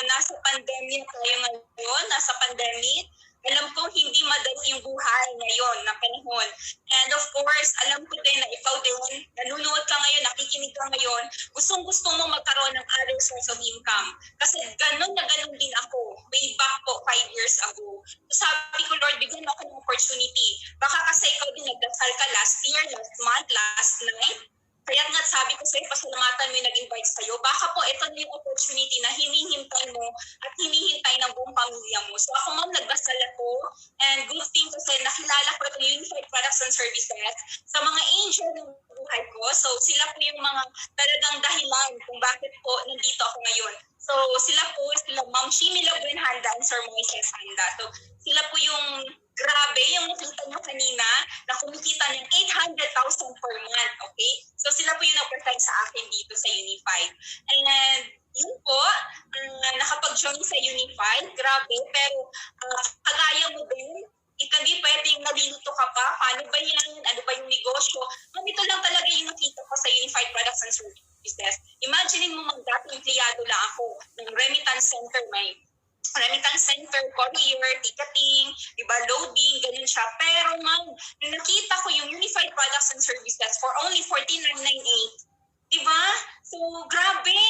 nasa pandemic tayo ngayon, nasa pandemic, alam ko hindi madali yung buhay ngayon na panahon. And of course, alam ko din na ikaw din, nanonood ka ngayon, nakikinig ka ngayon, gustong-gusto mo magkaroon ng other source of income. Kasi ganun na ganun din ako, way back po 5 years ago. So sabi ko, Lord, bigyan mo ako ng opportunity. Baka kasi ikaw din nagdasal ka last year, last month, last night. Kaya nga sabi ko sa'yo, pasalamatan mo yung nag-invite sa'yo. Baka po ito na yung opportunity na hinihintay mo at hinihintay ng buong pamilya mo. So ako ma'am, nagdasal ako. And good thing kasi nakilala ko itong Unified Products and Services sa mga angel ng buhay ko. So sila po yung mga talagang dahilan kung bakit po nandito ako ngayon. So sila Ma'am Shimila Buenhanda and Sir Moises Handa. So sila po yung grabe, yung nakita nyo kanina na kumikita ng 800,000 per month, okay? So sila po yung nag-present sa akin dito sa Unified. And yun po, nakapag-join sa Unified, grabe, pero kagaya mo din, hindi pwedeng nalilito ka pa, paano ba yan, ano ba yung negosyo? Ito lang talaga yung nakita ko sa Unified Products and Services. Imagine mo dati empleyado lang ako ng remittance center, may remittance center, courier, ticketing, iba, loading, ganun siya. Pero ma'am, nung nakita ko yung Unified Products and Services for only 14,998, diba? So, grabe.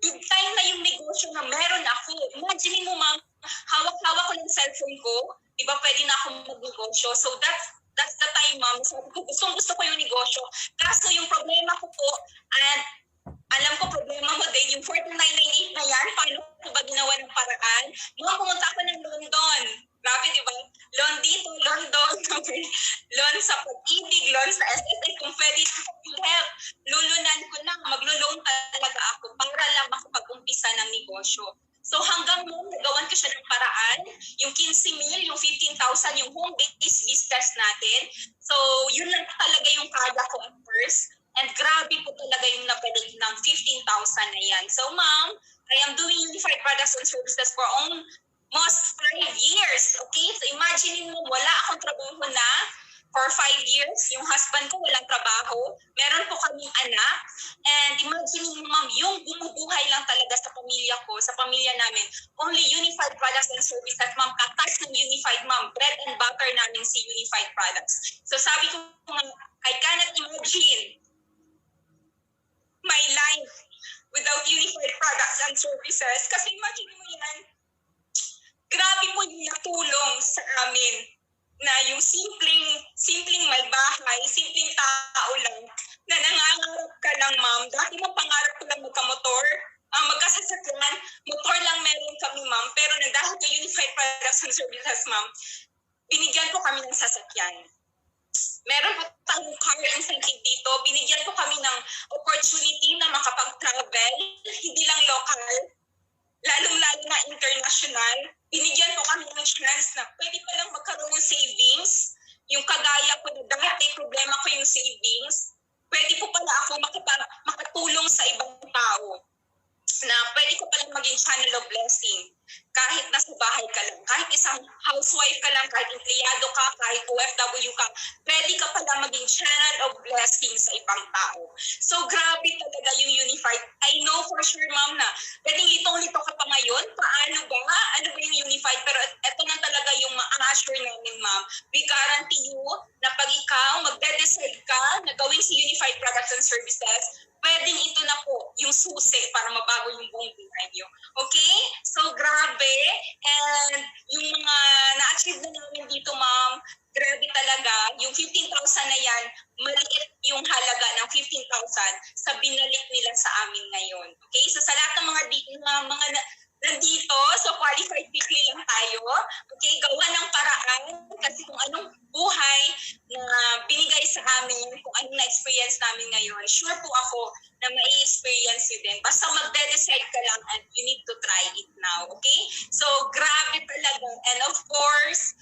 Big time na yung negosyo na meron ako. Imagine mo ma'am, hawak-hawak ko ng cellphone ko, diba pwede na akong magnegosyo. So, that's the time ma'am. Sabi ko, gusto ko yung negosyo. Kaso yung problema ko po, and alam ko problema mo din, yung 4998 na yan, paano ko ba ginawa ng paraan? Mga pumunta ako ng London. Grabe, di ba? Loan dito, loan doon. Loan sa Pag-ibig, loan sa SSA. Kung pwede na help, lulunan ko lang. Maglo-loan talaga ako para lang makapag-umpisa ng negosyo. So hanggang noon, nagawan ko siya ng paraan. Yung 15,000, yung 15,000, yung home-based business natin. So yun lang talaga yung kaya ko at first. And grabe po talaga yung napalig ng 15,000 na yan. So ma'am, I am doing Unified Products and Services for almost 5 years. Okay? So imagine mo, wala akong trabaho na for 5 years. Yung husband ko walang trabaho. Meron po kaming anak. And imagine mo, ma'am, yung bumubuhay lang talaga sa pamilya ko, sa pamilya namin. Only Unified Products and Services, ma'am. Katas ng Unified, ma'am. Bread and butter namin si Unified Products. So sabi ko, I cannot imagine my life without Unified Products and Services. Kasi imagine mo yan, grabe po yung natulong sa amin na yung simpleng malbahay, simpleng tao lang, na nangangarap ka lang, ma'am. Dati mo pangarap ko lang magkamotor, magkasasakyan, motor lang meron kami, ma'am. Pero dahil sa Unified Products and Services, ma'am, binigyan po kami ng sasakyan. Meron po tayong car incentive dito. Binigyan po kami ng opportunity na makapag-travel, hindi lang local, lalong-lalo na international. Binigyan po kami ng chance na pwede pa lang magkaroon ng savings. Yung kagaya ko na dati, problema ko yung savings. Pwede po pala ako makatulong sa ibang tao na pwede ko palang maging channel of blessing kahit nasa bahay ka lang, kahit isang housewife ka lang, kahit empleyado ka, kahit OFW ka, pwede ka pala maging channel of blessing sa ibang tao. So grabe talaga yung Unified. I know for sure, ma'am, na pwedeng litong-lito ka pa ngayon. Paano ba? Ano ba yung Unified? Pero ito na talaga yung ma-assure namin, ma'am. We guarantee you na pag ikaw magde-decide ka na gawin si Unified Products and Services, pwedeng ito na po yung susi para mabago yung buong buhay niyo. Okay? So, grabe. And yung mga na-achieve na namin dito, ma'am, grabe talaga. Yung 15,000 na yan, maliit yung halaga ng 15,000 sa binalik nila sa amin ngayon. Okay? So, sa lahat ng mga nandito, so qualified weekly lang tayo. Okay, gawa ng paraan kasi kung anong buhay na binigay sa amin, kung anong na-experience namin ngayon, sure po ako na mai-experience yun din. Basta magde-decide ka lang and you need to try it now. Okay? So, grabe talaga. And of course,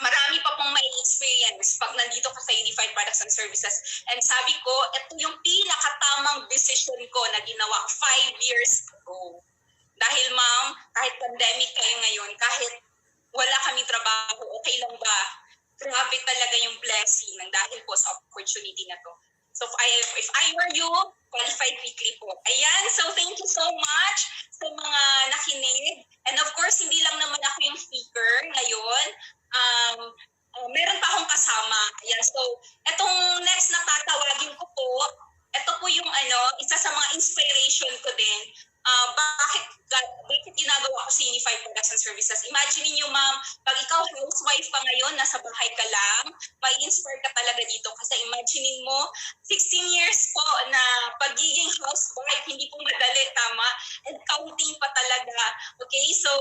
marami pa pong may experience pag nandito ka sa Unified Products and Services. And sabi ko, ito yung pinakatamang decision ko na ginawa 5 years ago. Dahil ma'am, kahit pandemic kayo ngayon, kahit wala kami trabaho, okay lang ba? Grabe talaga yung blessing ng dahil po sa opportunity na to. So if I were you, qualified weekly po. Ayan, so thank you so much sa mga nakinig. And of course, hindi lang naman ako yung speaker ngayon. Meron pa akong kasama. Ayan, so etong next na tatawagin ko po, ito po yung isa sa mga inspiration ko din. Bakit ginagawa ko si Unified Products and Services? Imagine niyo, ma'am, pag ikaw housewife pa ngayon, nasa bahay ka lang, may inspire ka talaga dito. Kasi imagine mo, 16 years po na pagiging housewife, hindi po madali, tama? And counting pa talaga. Okay, so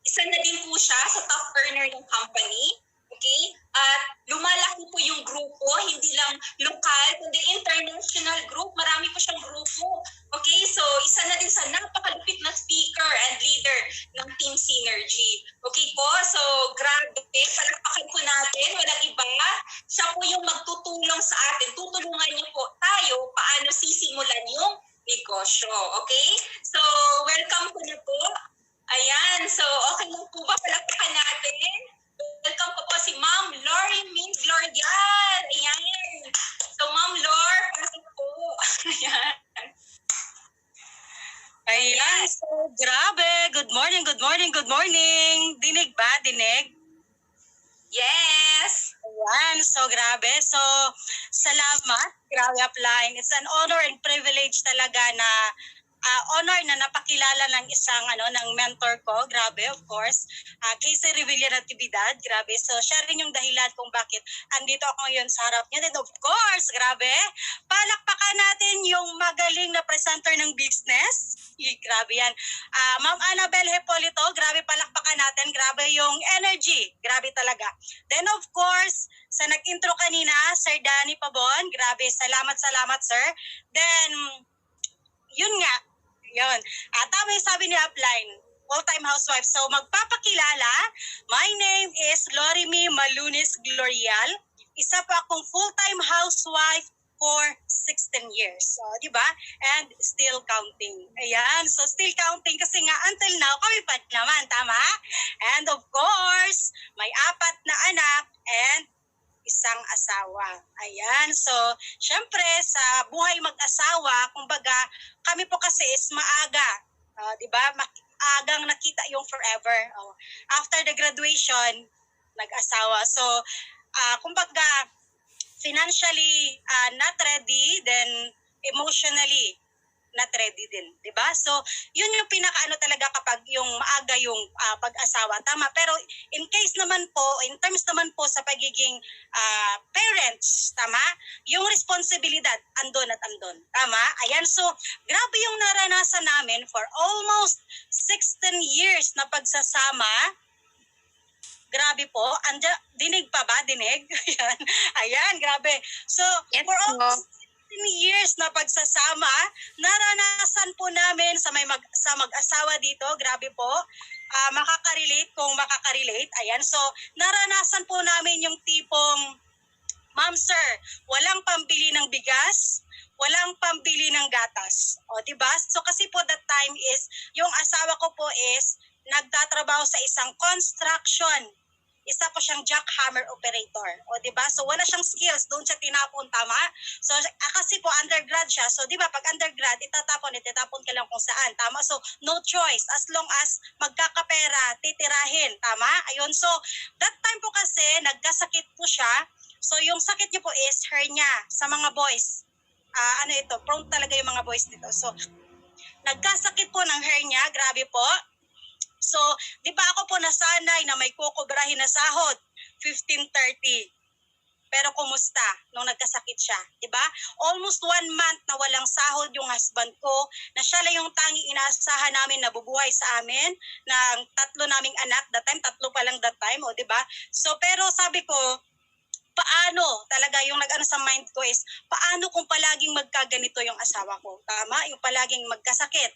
isa na din po siya sa top earner ng company. Okay? At lumalaki po yung grupo, hindi lang lokal, kundi international group. Marami po siyang grupo. Okay? So, isa na din sa napakalupit na speaker and leader ng Team Synergy. Okay po? So, grabe. Palakpakan po natin. Walang iba. Siya po yung magtutulong sa atin. Tutulungan niyo po tayo paano sisimulan yung negosyo. Okay? So, welcome po na po. Ayan. So, okay lang po ba? Palakpakan natin. Welcome po si Ma'am Lori Means L'Oreal. Ayan. So, Ma'am Lor, pasok po. Ayan. Ayan. So, grabe. Good morning, good morning, good morning. Dinig ba? Dinig? Yes. Ayan. So, grabe. So, salamat. Grabe applying. It's an honor and privilege talaga na honor na napakilala ng isang ng mentor ko. Grabe, of course. Casey Revilla Natividad. Grabe. So, siya rin yung dahilan kung bakit andito ako ngayon sa harap niya. And of course, grabe. Palakpakan natin yung magaling na presenter ng business. Grabe yan. Ma'am Annabel Hipolito, grabe palakpakan natin. Grabe yung energy. Grabe talaga. Then of course, sa nag-intro kanina, Sir Danny Pabon. Grabe, salamat sir. Then, yun nga. Yun. Tama yung sabi ni Upline, full-time housewife. So, magpapakilala, my name is Lorime Malunis Glorial. Isa pa akong full-time housewife for 16 years. So, di ba? And still counting. Ayan. So, still counting kasi nga until now, kami pa naman. Tama? And of course, may 4 na anak and isang asawa. Ayan. So, syempre, sa buhay mag-asawa, kumbaga, kami po kasi is maaga. Di ba? Agang nakita yung forever. After the graduation, nag-asawa. So, kumbaga, financially not ready, then emotionally not ready din, 'di ba? So, yun yung pinakaano talaga kapag yung maaga yung pag-asawa, tama. Pero in case naman po, in terms naman po sa pagiging parents, tama? Yung responsibilidad andon at andon, tama? Ayan, so grabe yung naranasan namin for almost 16 years na pagsasama. Grabe po. Dinig pa ba? Dinig? Ayan. Ayan, grabe. So, Yes, for po. almost 16 years na pagsasama, naranasan po namin sa mag-asawa dito. Grabe po. Makaka-relate kung makaka-relate. Ayan. So, naranasan po namin yung tipong, Ma'am, sir, walang pambili ng bigas, walang pambili ng gatas. O, diba? So, kasi po that time is, yung asawa ko po is, nagtatrabaho sa isang construction. Isa po siyang jackhammer operator. O, diba? So, wala siyang skills. Doon siya tinapon, tama? So, kasi po, undergrad siya. So, diba, pag undergrad, itatapon ka lang kung saan. Tama? So, no choice. As long as magkakapera, titirahin. Tama? Ayun. So, that time po kasi, nagkasakit po siya. So, yung sakit niya po is hernia sa mga boys. Prone talaga yung mga boys dito. So, nagkasakit po ng hernia. Grabe po. So, di ba ako po nasanay na may kukubrahin na sahod, 15.30. Pero kumusta nung nagkasakit siya, di ba? Almost 1 month na walang sahod yung husband ko, na siya lang yung tanging inaasahan namin na bubuhay sa amin, ng 3 naming anak, that time, 3 pa lang that time, o di ba? So, pero sabi ko, paano talaga yung nag-ano sa mind ko is, paano kung palaging magkaganito yung asawa ko? Tama? Yung palaging magkasakit.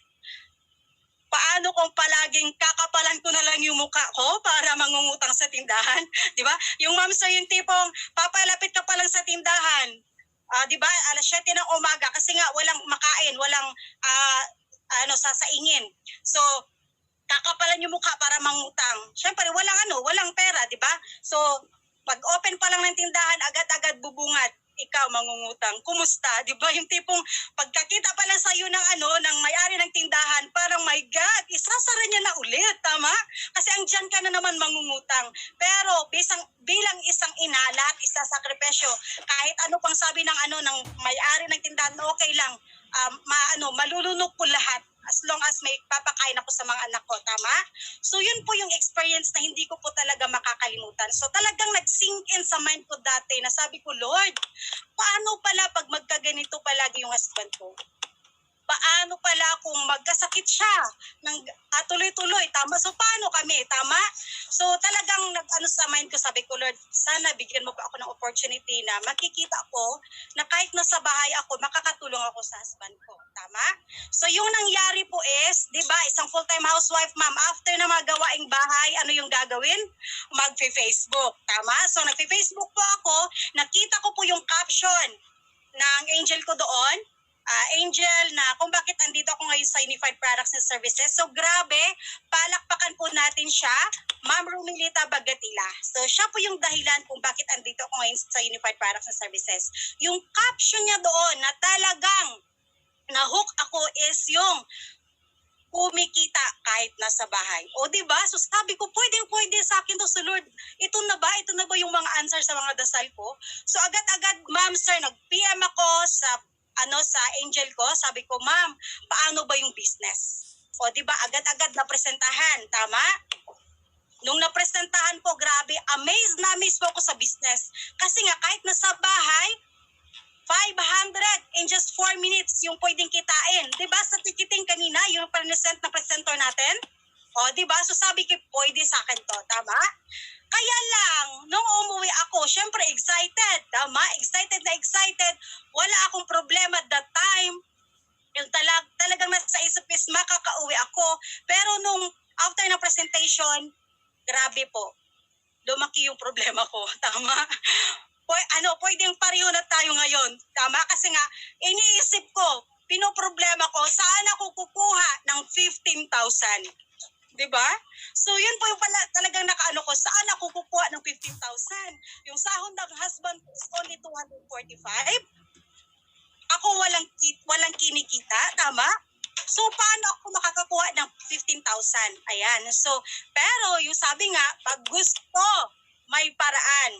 Paano kung palaging kakapalan ko na lang yung mukha ko para mangungutang sa tindahan? Di ba? Yung ma'am sir, yung tipong papalapit ka pa lang sa tindahan. Di ba? Alas 7 ng umaga kasi nga walang makain, walang sasaingin. So, kakapalan yung mukha para mangutang. Syempre, walang pera, di ba? So, pag-open pa lang ng tindahan, agad-agad bubungad. Ikaw mangungutang. Kumusta? 'Di ba? Yung tipong pagkakita pa lang sa iyo ng may-ari ng tindahan, parang my God, isasara niya na ulit, tama? Kasi andyan ka na naman mangungutang. Pero bilang isang ina, lahat isasakripisyo. Kahit ano pang sabi ng may-ari ng tindahan, okay lang. Malulunok po lahat as long as may papakain ako sa mga anak ko, tama? So yun po yung experience na hindi ko po talaga makakalimutan. So talagang nag-sink in sa mind ko dati na sabi ko, Lord, paano pala pag magkaganito palagi yung husband ko? Paano pala kung magkasakit siya ng tuloy-tuloy, tama? So paano kami, tama? So talagang sa mind ko, sabi ko, Lord, sana bigyan mo pa ako ng opportunity na makikita ko na kahit nasa bahay ako, makakatulong ako sa husband ko, tama? So yung nangyari po is, di ba, isang full-time housewife, ma'am, after na mga gawaing bahay, ano yung gagawin? Magfe-Facebook, tama? So nagfe-Facebook po ako, nakita ko po yung caption ng angel ko doon, Angel, na kung bakit andito ako ngayon sa Unified Products and Services. So grabe, palakpakan po natin siya, Ma'am Rumilita Bagatila. So siya po yung dahilan kung bakit andito ako ngayon sa Unified Products and Services. Yung caption niya doon na talagang na-hook ako is yung kumikita kahit nasa bahay. O di ba? So sabi ko, pwede sa akin to, so Lord, ito na ba yung mga answer sa mga dasal ko? So agad-agad, Ma'am Sir, nag-PM ako sa angel ko, sabi ko, ma'am, paano ba yung business? O, di ba, agad-agad napresentahan, tama? Nung napresentahan po, grabe, amazed po ako sa business. Kasi nga, kahit nasa bahay, 500 in just 4 minutes yung pwedeng kitain. Di ba, sa ticketing kanina, yung present na presenter natin? O, di ba, so sabi ko, pwede sa akin to, tama? Kaya lang, nung umuwi ako, syempre excited, tama? Excited. Wala akong problema at that time. Yung talagang nasa isip is makakauwi ako. Pero nung after na presentation, grabe po, lumaki yung problema ko, tama? Pwedeng pareho na tayo ngayon, tama? Kasi nga, iniisip ko, pinoproblema ko, saan ako kukuha ng 15,000? 'Di ba? So yun po yung pala talagang nakaano ko, saan ako kukuha ng 15,000? Yung sahod ng husband ko is only 245. Ako walang kinikita, tama? So paano ako makakakuha ng 15,000? Ayan. So pero yung sabi nga, pag gusto, may paraan.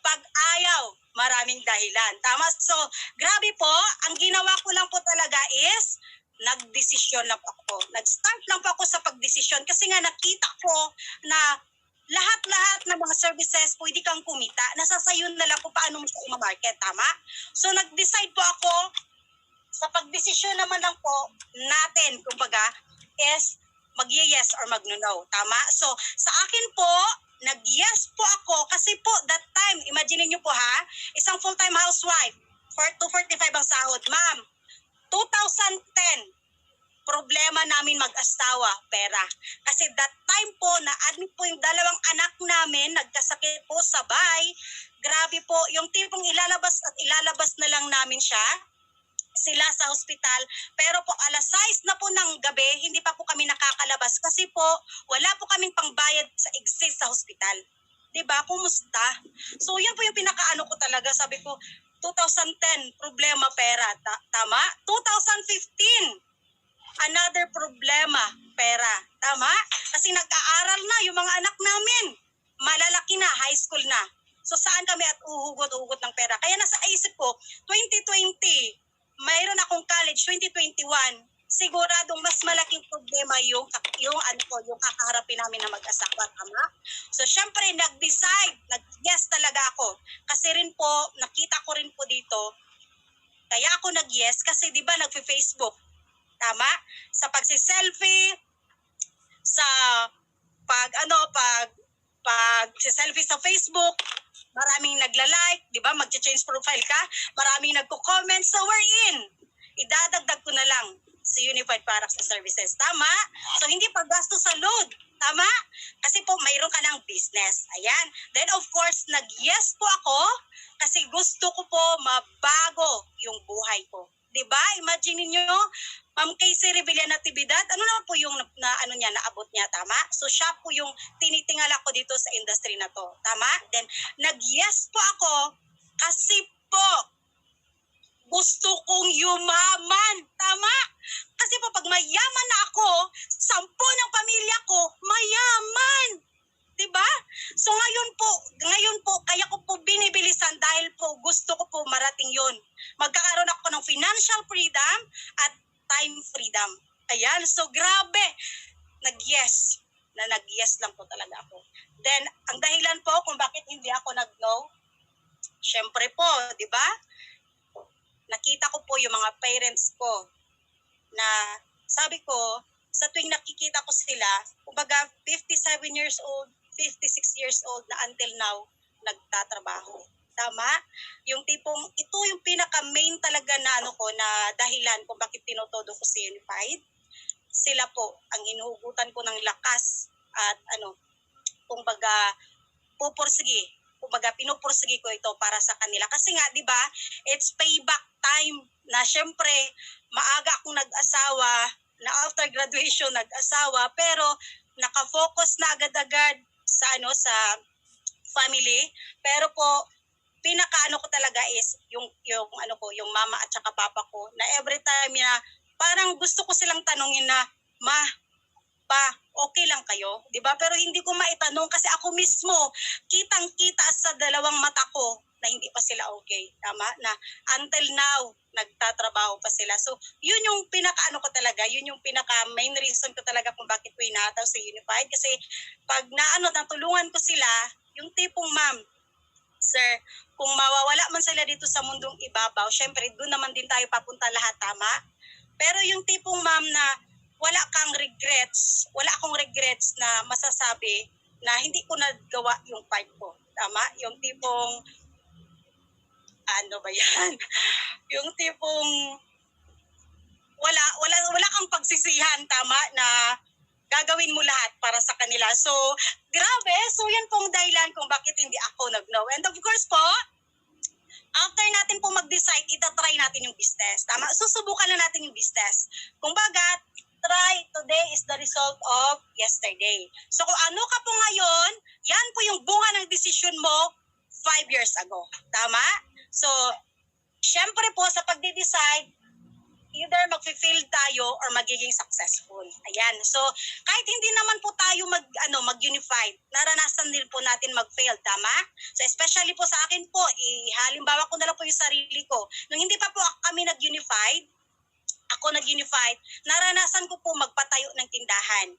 Pag ayaw, maraming dahilan. Tama? So grabe po, ang ginawa ko lang po talaga is nagdesisyon lang ako. Nag-start lang po ako sa pagdesisyon kasi nga nakita ko na lahat-lahat ng mga services pwede kang kumita. Nasasayon na lang kung paano mo siya i-market. Tama? So nag-decide po ako sa pagdesisyon naman lang po natin, kumbaga, is mag-yes or mag-no. Tama? So sa akin po, nag-yes po ako kasi po that time, imagine niyo po ha, isang full-time housewife, 245 ang sahod. Ma'am, 2010, problema namin mag-asawa, pera. Kasi that time po, na-admit po yung dalawang anak namin, nagkasakit po sabay. Grabe po, yung tipong ilalabas na lang namin sila sa hospital. Pero po alas 6 na po ng gabi, hindi pa po kami nakakalabas kasi po wala po kaming pangbayad sa exist sa hospital. 'Di ba? Kumusta? So yan po yung pinakaano ko talaga, sabi ko 2010 problema pera, tama? 2015 another problema pera, tama? Kasi nag-aaral na yung mga anak namin. Malalaki na, high school na. So saan kami at uhugot ng pera? Kaya nasa isip ko 2020 mayroon akong college 2021, siguradong mas malaking problema yung kakaharapin namin na mag-asawa, tama? So syempre nag-yes talaga ako. Kasi rin po, nakita ko rin po dito, kaya ako nag-yes kasi di ba nagfe-Facebook, tama? Sa pagsi-selfie, sa pag-selfie sa Facebook, maraming nagla-like, di ba? Mag-change profile ka, maraming nagko-comment, so we're in. Idadagdag ko na lang si Unified Products and Services, tama? So hindi paggasto sa load, tama? Kasi po mayroon ka ng business. Ayan. Then of course, nag-yes po ako kasi gusto ko po mabago yung buhay ko. 'Di ba? Imagine niyo, Ma'am Casey Rebilla Natividad, ano na po yung naabot niya, tama? So siya po yung tinitingala ko dito sa industry na to, tama? Then nag-yes po ako kasi po gusto kong yumaman, tama? Kasi po pag mayaman na ako, 10 ng pamilya ko mayaman. 'Di ba? So ngayon po kaya ko po binibilisan dahil po gusto ko po marating 'yon. Magkakaroon ako ng financial freedom at time freedom. Ayan, so grabe. Nag-yes lang po talaga ako. Then ang dahilan po kung bakit hindi ako nag-no, syempre po, 'di ba? Nakita ko po yung mga parents ko na sabi ko, sa tuwing nakikita ko sila, kumbaga 57 years old, 56 years old na until now, nagtatrabaho. Tama? Yung tipong, ito yung pinaka-main talaga na na dahilan kung bakit tinotodo ko si Unified. Sila po, ang inuhugutan ko ng lakas at kumbaga, pinupursige ko ito para sa kanila. Kasi nga, di ba, it's payback time na syempre, maaga akong nag-asawa, na after graduation nag-asawa, pero nakafocus na agad-agad sa family. Pero po, pinakaano ko talaga is yung mama at saka papa ko, na every time na parang gusto ko silang tanungin na, ma, pa, okay lang kayo? 'Di ba? Pero hindi ko maitanong kasi ako mismo kitang-kita sa dalawang mata ko na hindi pa sila okay. Tama? Na until now, nagtatrabaho pa sila. So, yun yung pinakaano ko talaga, yun yung pinaka-main reason ko talaga kung bakit ko inataw sa Unified. Kasi pag natulungan ko sila, yung tipong ma'am, sir, kung mawawala man sila dito sa mundong ibabaw, syempre doon naman din tayo papunta lahat, tama? Pero yung tipong ma'am na wala akong regrets na masasabi na hindi ko nagawa yung part ko. Tama? Yung tipong, ano ba yan? Yung tipong, wala kang pagsisihan, tama? Na gagawin mo lahat para sa kanila. So, grabe. So, yan pong dahilan kung bakit hindi ako nag-no. And of course po, after natin po mag-decide, itatry natin yung business. Tama? Susubukan na natin yung business. Kung bagat, try today is the result of yesterday. So kung ano ka po ngayon, yan po yung bunga ng desisyon mo 5 years ago. Tama? So, syempre po sa pagde-decide, either mag-fail tayo or magiging successful. Ayan. So, kahit hindi naman po tayo mag-unified, naranasan din po natin mag-fail. Tama? So, especially po sa akin po, halimbawa ko na lang po yung sarili ko. Nung hindi pa po kami nag-unified, naranasan ko po magpatayo ng tindahan.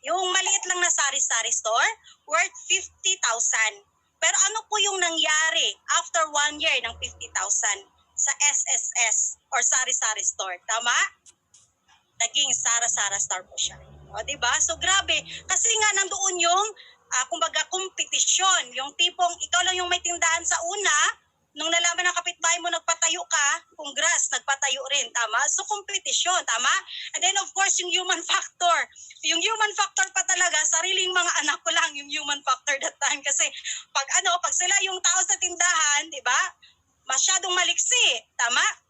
Yung maliit lang na sari-sari store, worth 50,000. Pero ano po yung nangyari after 1 year ng 50,000 sa SSS or sari-sari store? Tama? Naging Sara-Sara store po siya. O, diba? So, grabe. Kasi nga nandoon yung, kumbaga, kompetisyon. Yung tipong, ikaw lang yung may tindahan sa una, nung nalaman ng kapitbahay mo nagpatayo ka, congrats, nagpatayo rin, tama? So, kompetisyon, tama? And then, of course, yung human factor. Yung human factor pa talaga, sariling mga anak ko lang yung human factor that time. Kasi, pag sila yung tao sa tindahan, di ba? Masyadong maliksi, tama?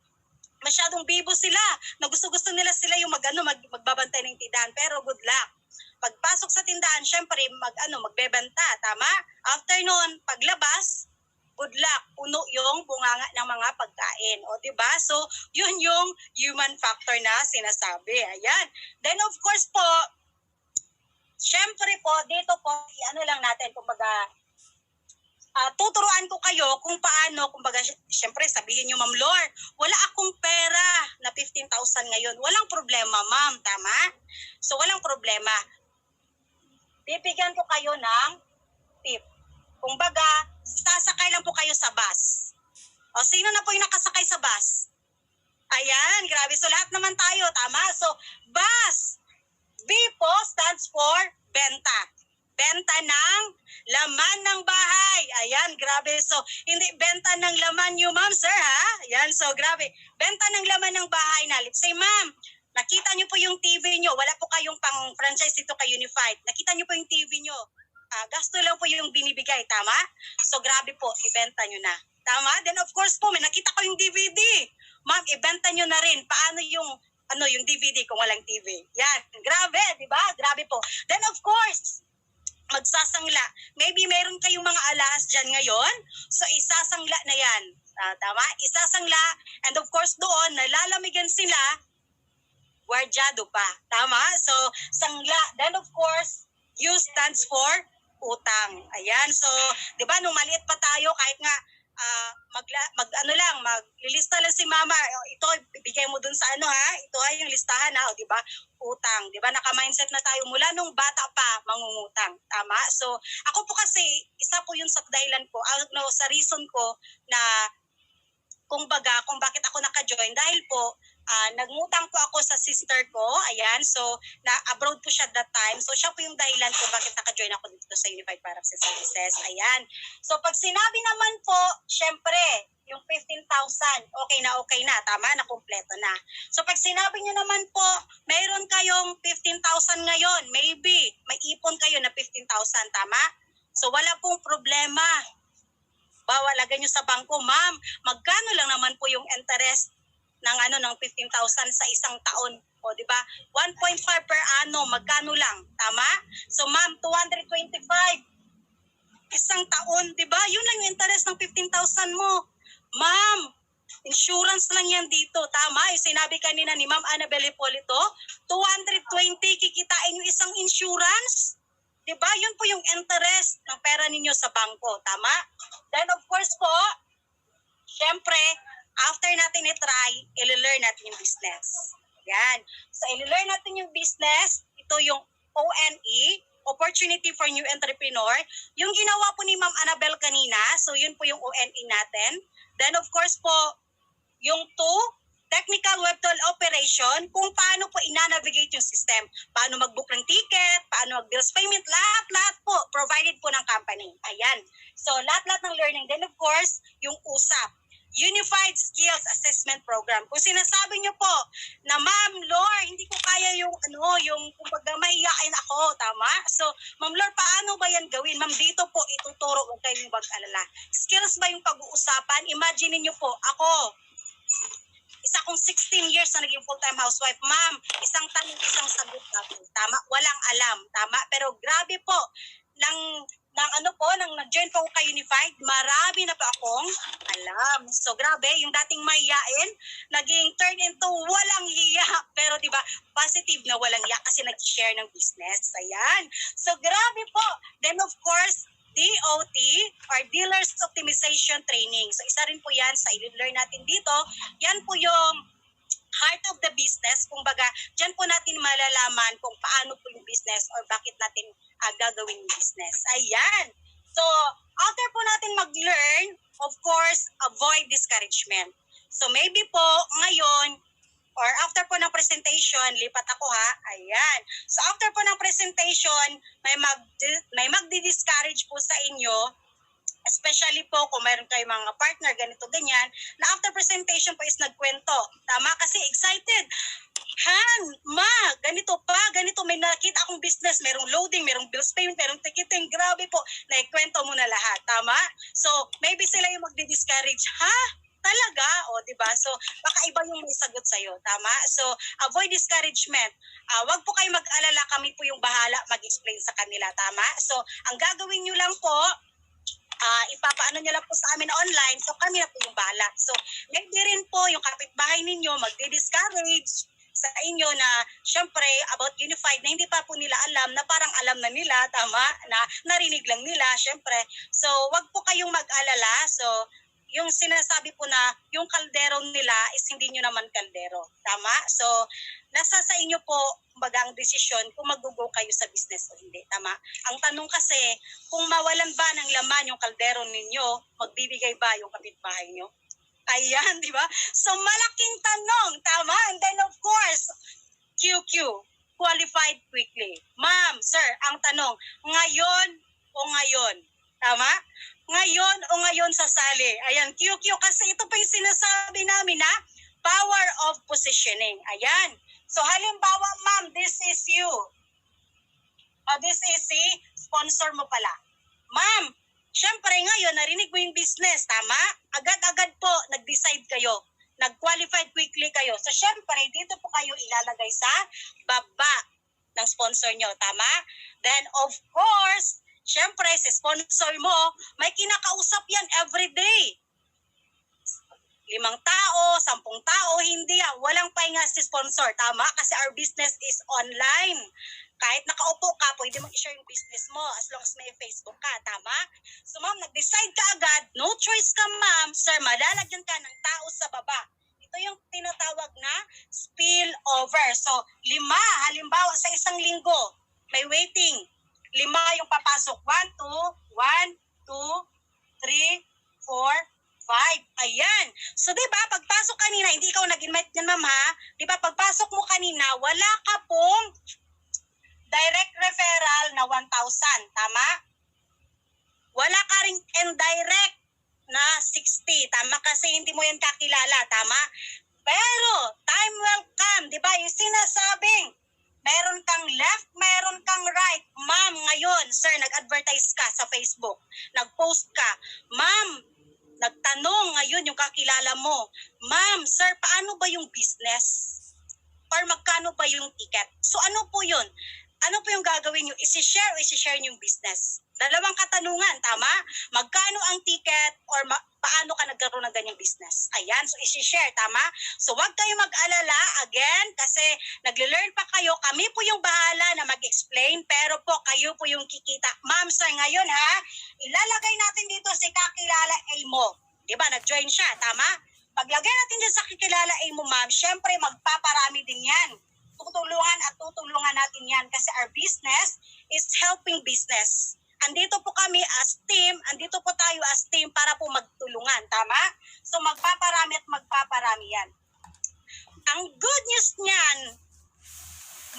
Masyadong bibo sila, na gusto-gusto nila sila yung magbabantay ng tindahan. Pero, good luck. Pagpasok sa tindahan, syempre, magbebenta, tama? After noon, paglabas, good luck, puno yung bunganga ng mga pagkain. O, diba? So, yun yung human factor na sinasabi. Ayan. Then, of course po, syempre po, dito po, lang natin, kumbaga, tuturuan ko kayo kung paano, kumbaga, syempre, sabihin nyo, Ma'am Lord, wala akong pera na 15,000 ngayon. Walang problema, ma'am. Tama? So, walang problema. Bibigyan ko kayo ng tip. Kumbaga, sasakay lang po kayo sa bus. O, sino na po yung nakasakay sa bus? Ayan, grabe. So, lahat naman tayo, tama? So, bus. B po stands for benta. Benta ng laman ng bahay. Ayan, grabe. So, hindi benta ng laman yung ma'am, sir, ha? Ayan, so, grabe. Benta ng laman ng bahay na. Let's say, ma'am, nakita nyo po yung TV nyo. Wala po kayong pang-franchise dito kay Unified. Nakita nyo po yung TV nyo. Gasto lang po yung binibigay, tama? So, grabe po, ibenta nyo na. Tama? Then, of course po, may nakita ko yung DVD. Ma'am, ibenta nyo na rin. Paano yung DVD kung walang TV? Yan, grabe, di ba? Grabe po. Then, of course, magsasangla. Maybe meron kayong mga alahas dyan ngayon. So, isasangla na yan. Tama? Isasangla. And of course, doon, nalalamigan sila, guardiado pa. Tama? So, sangla. Then, of course, U stands for utang. Ayan. So, 'di ba nung maliit pa tayo kahit nga maglilista lang si mama, ito ibigay mo dun sa ito yung listahan o 'di ba? Utang, 'di ba? Naka-mindset na tayo mula nung bata pa mangungutang. Tama? So, ako po kasi isa po yun sa dahilan ko, sa reason ko na kung bakit ako naka-join dahil po nagngutang po ako sa sister ko, ayan, so na-abroad po siya that time, so siya po yung dahilan kung bakit naka-join ako dito sa Unified Paraxis Services, ayan. So pag sinabi naman po, syempre, yung 15,000, okay na, tama, nakumpleto na. So pag sinabi nyo naman po, mayroon kayong 15,000 ngayon, maybe, may ipon kayo na 15,000, tama? So wala pong problema. Lagay nyo sa bangko, ma'am, magkano lang naman po yung interest ng 15,000 sa isang taon, o di ba? 1.5 per annum, magkano lang, tama? So ma'am, 225 isang taon, di ba? Yun lang yung interest ng 15,000 mo. Ma'am, insurance lang yan dito, tama? Yung sinabi kanina ni Ma'am Annabelle Hipolito, 220 kikitain yung isang insurance. Di ba? Yun po yung interest ng pera ninyo sa bangko, tama? Then of course po, syempre, after natin i-try, i-learn natin yung business. Yan. So, i-learn natin yung business. Ito yung ONE, Opportunity for New Entrepreneur. Yung ginawa po ni Ma'am Annabelle kanina, so yun po yung ONE natin. Then, of course po, yung 2, Technical Web Tool Operation, kung paano po ina-navigate yung system. Paano mag-book ng ticket, paano mag-bills payment, lahat po, provided po ng company. Ayan. So, lahat ng learning. Then, of course, yung USAP. Unified Skills Assessment Program. Kung sinasabi niyo po na Ma'am Lor, hindi ko kaya yung kumbaga mahihain ako, tama? So, Ma'am Lor, paano ba yan gawin? Ma'am, dito po ituturo, huwag kayong mag-alala. Skills ba yung pag-uusapan? Imagine niyo po, ako, Isa kong 16 years na naging full-time housewife. Ma'am, isang tanong, isang sagot natin. Tama? Walang alam. Tama? Pero grabe po, nang nag-join po ako kay Unified, marami na pa akong alam. So grabe, yung dating mahiyain, naging turn into walang hiya. Pero diba, positive na walang hiya kasi nag-share ng business. Ayan. So grabe po. Then of course, DOT or Dealers Optimization Training. So isa rin po yan sa i-learn natin dito. Yan po yung heart of the business. Kung baga, dyan po natin malalaman kung paano po yung business or bakit natin gagawin yung business. Ayan. So, after po natin mag-learn, of course, avoid discouragement. So, maybe po ngayon, or after po ng presentation, lipat ako ha, ayan. So, after po ng presentation, may magdi-discourage po sa inyo, especially po kung mayroon kayong mga partner, ganito, ganyan, na after presentation po is nagkwento. Tama? Kasi excited. Han, ma, ganito pa, ganito, may nakita akong business, merong loading, merong bills payment, merong ticketing, grabe po, naikwento mo na lahat. Tama? So, maybe sila yung magdi-discourage. Ha? Talaga? O, diba? So, baka iba yung may sagot sa'yo. Tama? So, avoid discouragement. Wag po kayo mag-alala, kami po yung bahala mag-explain sa kanila. Tama? So, ang gagawin nyo lang po, ipapaano nyo lang po sa amin online, so kami na po yung bahala. So, maybe rin po yung kapitbahay ninyo magdi-discourage sa inyo na syempre about Unified na hindi pa po nila alam, na parang alam na nila, tama, na narinig lang nila, syempre. So, wag po kayong mag-alala. So, yung sinasabi po na yung kaldero nila is hindi nyo naman kaldero. Tama? So, nasa sa inyo po, kumbaga ang desisyon kung mag-go kayo sa business o hindi. Tama? Ang tanong kasi, kung mawalan ba ng laman yung kaldero ninyo, magbibigay ba yung kapitbahay nyo? Ayan, di ba? So, malaking tanong. Tama? And then, of course, QQ, qualified quickly. Ma'am, sir, ang tanong, ngayon o ngayon? Tama? Ngayon o ngayon sasali. Ayan, QQ, kasi ito pa yung sinasabi namin na power of positioning. Ayan. So, halimbawa, ma'am, this is you. This is si sponsor mo pala. Ma'am, syempre ngayon, narinig mo yung business, tama? Agad-agad po, nag-decide kayo. Nag-qualified quickly kayo. So, syempre, dito po kayo ilalagay sa baba ng sponsor nyo, tama? Then, of course, syempre, si sponsor mo, may kinakausap yan everyday. 5 tao, 10 tao, hindi yan. Walang pahinga si sponsor, tama? Kasi our business is online. Kahit nakaupo ka, pwede mo i-share yung business mo as long as may Facebook ka, tama? So ma'am, nag-decide ka agad, no choice ka ma'am, sir, malalagyan ka ng tao sa baba. Ito yung tinatawag na spillover. So, 5, halimbawa sa isang linggo, may waiting. 5 yung papasok. 1, 2, 3, 4, 5. Ayan. So, diba, pagpasok kanina, hindi ikaw nag-invite niyan, ma'am, ha? Diba, pagpasok mo kanina, wala ka pong direct referral na 1,000. Tama? Wala ka ring indirect na 60. Tama? Kasi hindi mo yan kakilala. Tama? Pero, time will come. Diba, yung sinasabing, meron kang left, meron kang right. Ma'am, ngayon, sir, nag-advertise ka sa Facebook. Nag-post ka. Ma'am, nagtanong ngayon yung kakilala mo. Ma'am, sir, paano ba yung business? Or magkano ba yung ticket? So ano po yun? Ano po yung gagawin nyo? Isi-share o isi-share nyo yung business? Dalawang katanungan, tama? Magkano ang ticket or paano ka nagkaroon ng ganyang business? Ayan, so isi-share, tama? So wag kayo mag-alala, again, kasi nagle-learn pa kayo. Kami po yung bahala na mag-explain, pero po kayo po yung kikita. Ma'am, sir, ngayon ha, ilalagay natin dito si kakilala A mo. Diba, nag-join siya, tama? Paglagay natin dyan sa kakilala A mo, ma'am, syempre magpaparami din yan. Tutulungan natin yan kasi our business is helping business. Andito po kami as team, andito po tayo as team para po magtulungan, tama? So magpaparami at magpaparami yan. Ang good news niyan,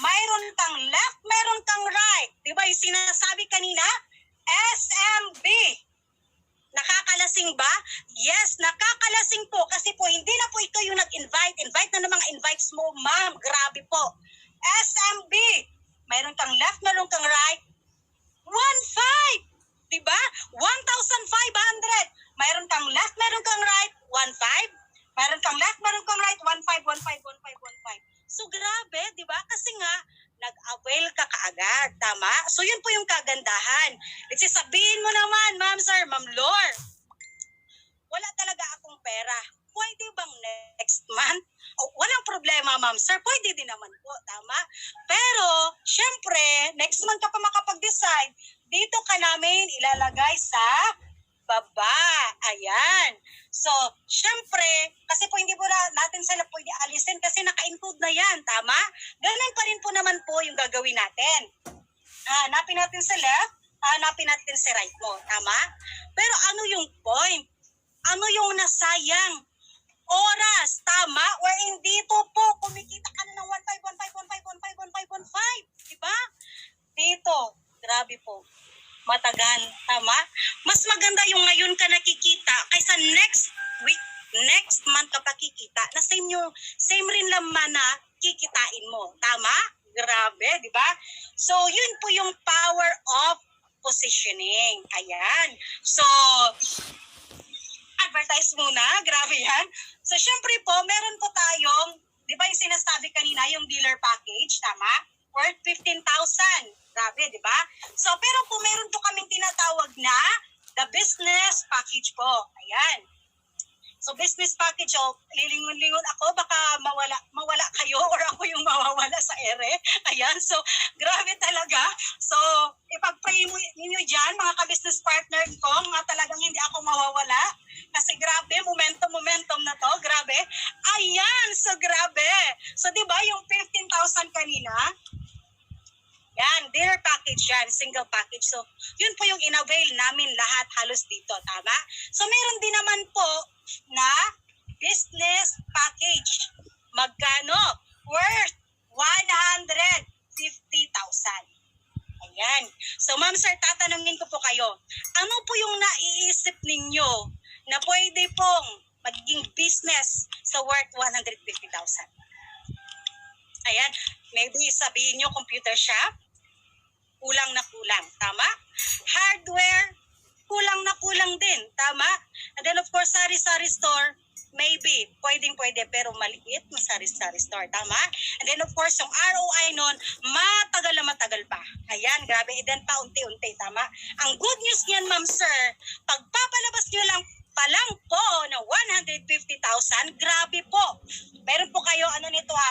mayroon kang left, mayroon kang right. Diba yung sinasabi kanina? SMB. Nakakalasing ba? Yes, nakakalasing po kasi po hindi na po ikaw yung nag-invite. Invite na ng mga invites mo, ma'am. Grabe po. SMB. Mayroon kang left, mayroon kang right. 1,500. Diba? 1,500. Mayroon kang left, mayroon kang right. 1,500. Mayroon kang left, mayroon kang right. 1,500. yan po yung kagandahan. Let's say, sabihin mo naman, ma'am, sir, ma'am Lor, wala talaga akong pera. Pwede bang next month? O, walang problema, ma'am, sir. Pwede din naman po, tama? Pero, syempre, next month ka pa makapag-decide, dito ka namin ilalagay sa baba. Ayan. So, syempre, kasi po hindi po natin sila pwede alisin kasi naka-include na yan, tama? Ganun pa rin po naman po yung gagawin natin. Hanapin natin sa left, hanapin natin sa right mo, tama? Pero ano yung point? Ano yung nasayang oras, tama? Wherein dito po, kumikita ka na ng 1.5, diba? Dito, grabe po, matagal, tama? Mas maganda yung ngayon ka nakikita kaysa next week, next month ka pa kikita na same rin laman na kikitain mo, tama? Grabe, diba? So, yun po yung power of positioning. Ayan. So, advertise muna. Grabe yan. So, syempre po, meron po tayong, di ba yung sinasabi kanina, yung dealer package, tama? Worth 15,000. Grabe, di ba? So, pero po, meron po kaming tinatawag na the business package po. Ayan. So, business package, lilingon-lingon ako, baka mawala kayo or ako yung mawawala sa ere. Ayan, so, grabe talaga. So, ipag-pray mo ninyo dyan, mga ka-business partner ko, nga talagang hindi ako mawawala. Kasi grabe, momentum na to, grabe. Ayan, so grabe. So, di ba yung 15,000 kanina, yan, dealer package yan, single package. So, yun po yung in-avail namin lahat halos dito, tama? So, meron din naman po na business package. Magkano? Worth 150,000. Ayan. So, ma'am, sir, tatanungin ko po kayo, ano po yung naiisip ninyo na pwede pong magiging business sa worth 150,000? Ayan. Maybe sabihin nyo computer shop, kulang na kulang, tama? Hardware, kulang na kulang din, tama? And then of course, sari-sari store, maybe, pwede, pero maliit na sari-sari store, tama? And then of course, yung ROI nun, matagal na matagal pa. Ayan, grabe, and then paunti-unti, tama? Ang good news niyan, ma'am sir, pagpapalabas nyo lang po ng 150,000, grabe po. Meron po kayo,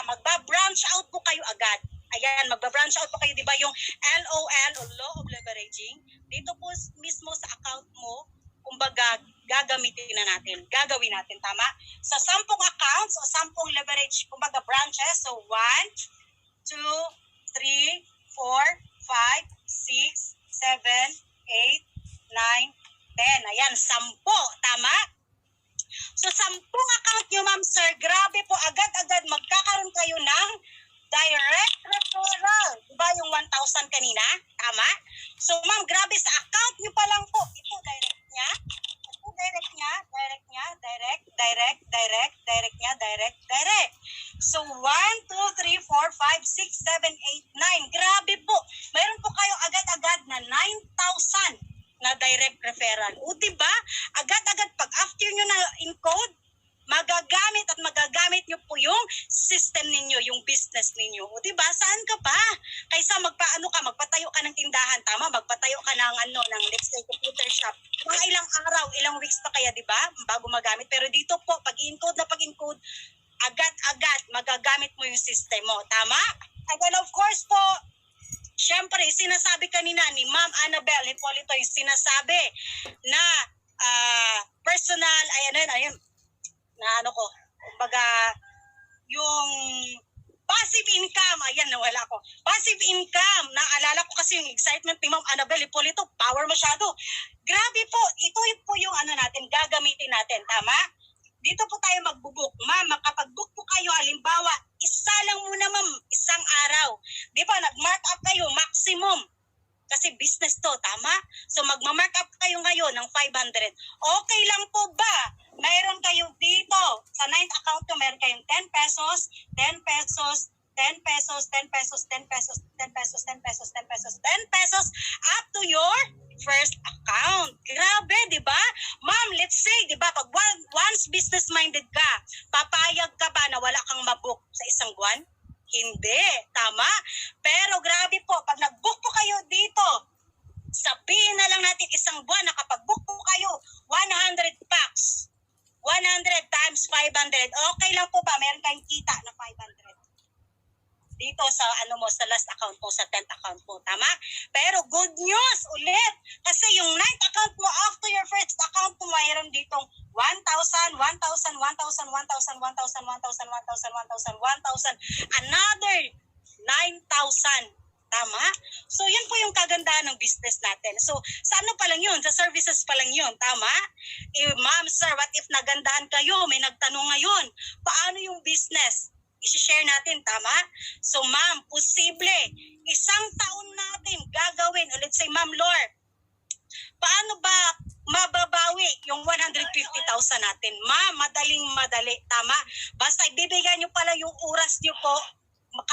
magba-branch out po kayo agad. Ayan, magba-branch out po kayo, di ba, yung LOL o Law of Leveraging. Dito po mismo sa account mo, kumbaga, gagawin natin, tama? Sa 10 accounts o 10 leverage, kumbaga branches, so 1, 2, 3, 4, 5, 6, 7, 8, 9, 10. Ayan, 10, tama? So, 10 account nyo, ma'am sir, grabe po, agad-agad magkakaroon kayo ng direct referral. Diba yung 1,000 kanina? Tama? So, ma'am, grabe sa account nyo pa lang po. Ito, direct niya. Ito, direct niya. Direct. So, 1, 2, 3, 4, 5, 6, 7, 8, 9. Grabe po. Mayroon po kayo agad-agad na 9,000 na direct referral. O, diba? Agad-agad, pag after nyo na encode, magagamit nyo po yung system ninyo, yung business ninyo. O diba, saan ka pa? Kaysa magpatayo ka ng tindahan, tama? Magpatayo ka ng let's say computer shop. Mga ilang araw, ilang weeks pa kaya, diba? Bago magamit. Pero dito po, pag-encode, agad-agad magagamit mo yung system mo, tama? And then of course po, syempre, sinasabi kanina ni Ma'am Annabelle Hipolito, yung sinasabi na personal, ayun, kumbaga, yung passive income, ayan, nawala ko. Passive income, naalala ko kasi yung excitement ni Ma'am Annabelle Hipolito, power masyado. Grabe po, ito po yung natin, gagamitin natin, tama? Dito po tayo magbubook. Ma'am, makapag-book po kayo, halimbawa, isa lang muna ma'am, isang araw. Di ba, nag-mark up kayo, maximum. Kasi business to, tama? So magma-mark up kayo ngayon ng 500. Okay lang po ba? Mayroon kayo dito, sa 9th account ko, mayroon kayong 10 pesos, 10 pesos, 10 pesos, 10 pesos, 10 pesos, 10 pesos, 10 pesos, 10 pesos, 10 pesos, up to your first account. Grabe, di ba? Ma'am, let's say, di ba, pag once business-minded ka, papayag ka ba na wala kang mabook sa isang buwan? Hindi. Tama? Pero grabe po, pag nag-book po kayo dito, sabihin na lang natin isang buwan na kapag book po kayo, 100 packs. 100 times 500. Okay lang po ba? Meron kayong kita na 500. Dito sa sa last account mo, sa 10th account mo. Tama? Pero good news ulit. Kasi yung 9th account mo, after your first account mo, mayroon ditong 1,000, 1,000, 1,000, 1,000, 1,000, 1,000, 1,000, 1,000, 1,000, 1,000, another 9,000. Tama? So, yan po yung kagandahan ng business natin. So, sa ano pa lang yun? Sa services pa lang yun. Tama? Ma'am, sir, what if nagandahan kayo? May nagtanong ngayon. Paano yung business? I-share natin, tama? So, ma'am, posible. Isang taon natin gagawin. Let's say, Ma'am Lor, paano ba mababawi yung 150,000 natin? Ma'am, madali, tama? Basta ibibigyan nyo pala yung oras nyo po,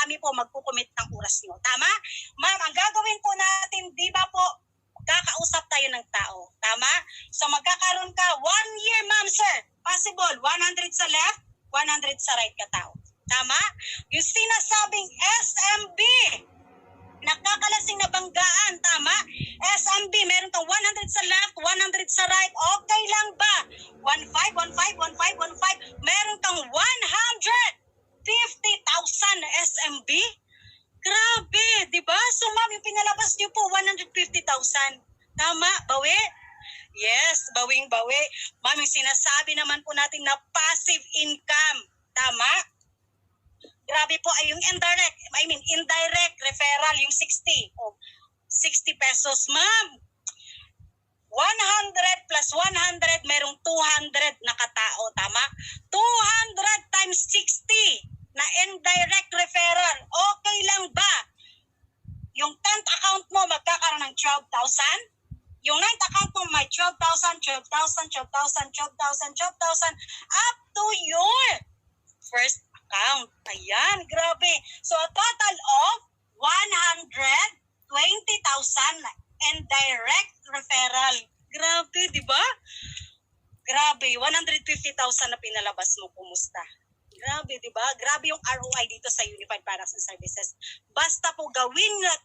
kami po magkukumit ng oras nyo. Tama? Ma'am, ang gagawin po natin, di ba po, kakausap tayo ng tao. Tama? So magkakaroon ka 1 year, ma'am, sir. Possible, 100 sa left, 100 sa right ka tao. Tama? Yung sinasabing SMB, nakakalasing na banggaan, tama? SMB, meron kang 100 sa left, 100 sa right, okay lang ba? 15, 15, 15, 15, meron kang 150,000 na SMB? Grabe, di ba? So ma'am, yung pinalabas niyo po, 150,000. Tama? Bawi? Yes, bawing-bawi. Ma'am, yung sinasabi naman po natin na passive income. Tama? Grabe po ay yung indirect referral, yung 60. Oh, 60 pesos, ma'am. 100 plus 100, merong 200 na katao, tama? 200 times 60 na indirect referral, okay lang ba? Yung 10th account mo magkakaroon ng 12,000? Yung 9th account mo may 12,000, 12,000, 12,000, 12,000, 12,000, up to your first account. Ayan, grabe. So a total of 120,000 na indirect referral. Grabe, di ba? Grabe, 150,000 na pinalabas mo. Kumusta? Grabe, di ba? Grabe yung ROI dito sa Unified Products and Services. Basta po gawin niyo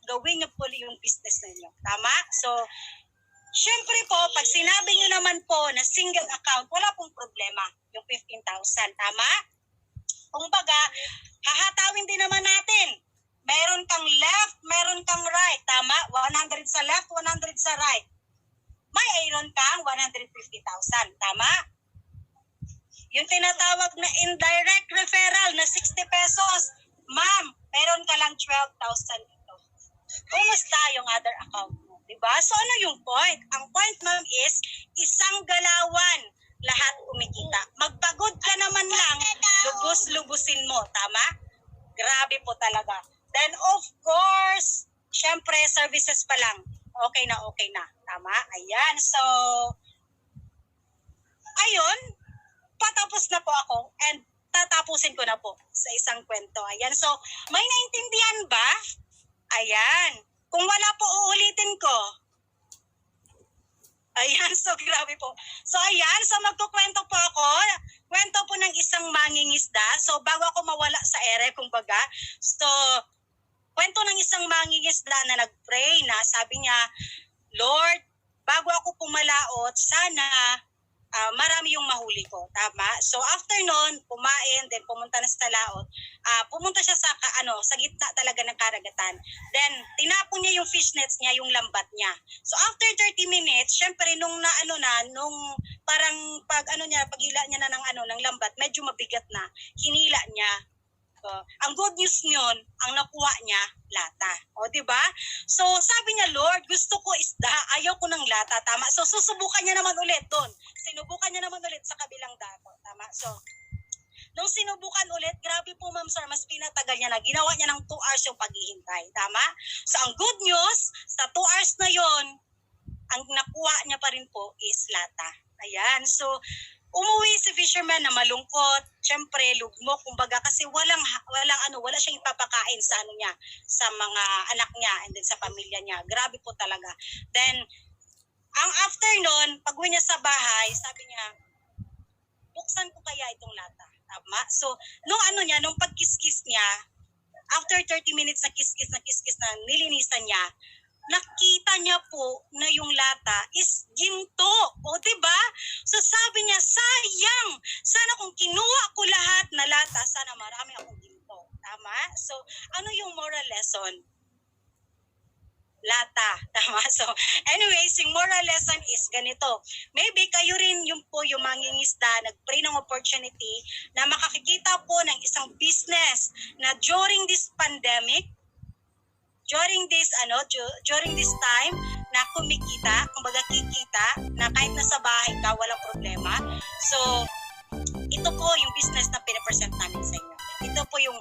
po yung business ninyo. Tama? So, syempre po, pag sinabi niyo naman po na single account, wala pong problema. Yung 15,000. Tama? Kumbaga, hahatawin din naman natin. Meron kang left, meron kang right. Tama? 100 sa left, 100 sa right. May iron kang 150,000. Tama? Yung tinatawag na indirect referral na 60 pesos. Ma'am, meron ka lang 12,000 dito. Kumusta yung other account mo? Diba? So ano yung point? Ang point, ma'am, is isang galawan. Lahat kumikita. Magpagod ka naman lang, lubos-lubusin mo. Tama? Grabe po talaga. Then of course, syempre services pa lang. Okay na. Tama? Ayan. So, ayun. Patapos na po ako and tatapusin ko na po sa isang kwento. Ayan. So, may naintindihan ba? Ayan. Kung wala po, uulitin ko. Ayan, so grabe po. So ayan, so magkukwento po ako. Kwento po ng isang mangingisda. So bago ako mawala sa ere, kumbaga. So, kwento ng isang mangingisda na nag-pray na sabi niya, Lord, bago ako pumalaot, sana marami yung mahuli ko. Tama? So after nun, kumain, then pumunta na sa talaot. Pumunta siya sa gitna talaga ng karagatan. Then tinapon niya yung fish nets niya, yung lambat niya. So after 30 minutes, syempre nung parang paghila niya na ng lambat, medyo mabigat na. Hinila niya. Ang good news nyon, ang nakuha niya, lata. O, di ba? So, sabi niya, Lord, gusto ko isda, ayaw ko ng lata. Tama? So, susubukan niya naman ulit doon. Sinubukan niya naman ulit sa kabilang dako. Tama? So, nung sinubukan ulit, grabe po, ma'am sir, mas pinatagal niya na. Ginawa niya ng 2 hours yung paghihintay. Tama? So, ang good news, sa 2 hours na yon, ang nakuha niya pa rin po is lata. Ayan. So, umuwi si fisherman na malungkot, syempre lugmok, kumbaga kasi wala siyang ipapakain sa sa mga anak niya and then sa pamilya niya. Grabe po talaga. Then ang after nun, pag-uwi niya sa bahay, sabi niya, buksan ko kaya itong lata. Tama? So, nung pagkiskis niya, after 30 minutes na kiss-kiss na nilinisan niya, nakita niya po na yung lata is ginto. O, diba? So, sabi niya, sayang! Sana kung kinuha ko lahat na lata, sana marami akong ginto. Tama? So, ano yung moral lesson? Lata. Tama? So, anyways, yung moral lesson is ganito. Maybe kayo rin yung po yung mangingisda, nag-pray ng opportunity na makakikita po ng isang business na during this pandemic, during this time na kumikita, kumbaga kikita, na kahit nasa bahay ka, walang problema. So, ito po yung business na pinapresent namin sa inyo. Ito po yung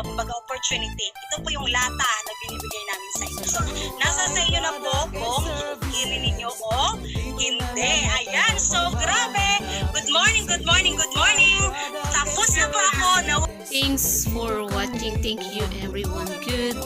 kumbaga opportunity. Ito po yung lata na binibigay namin sa inyo. So, nasa sa inyo na po kung hinin ninyo o hindi. Ayan. So, grabe. Good morning, good morning, good morning. Tapos na po ako na Thanks for watching. Thank you everyone. Good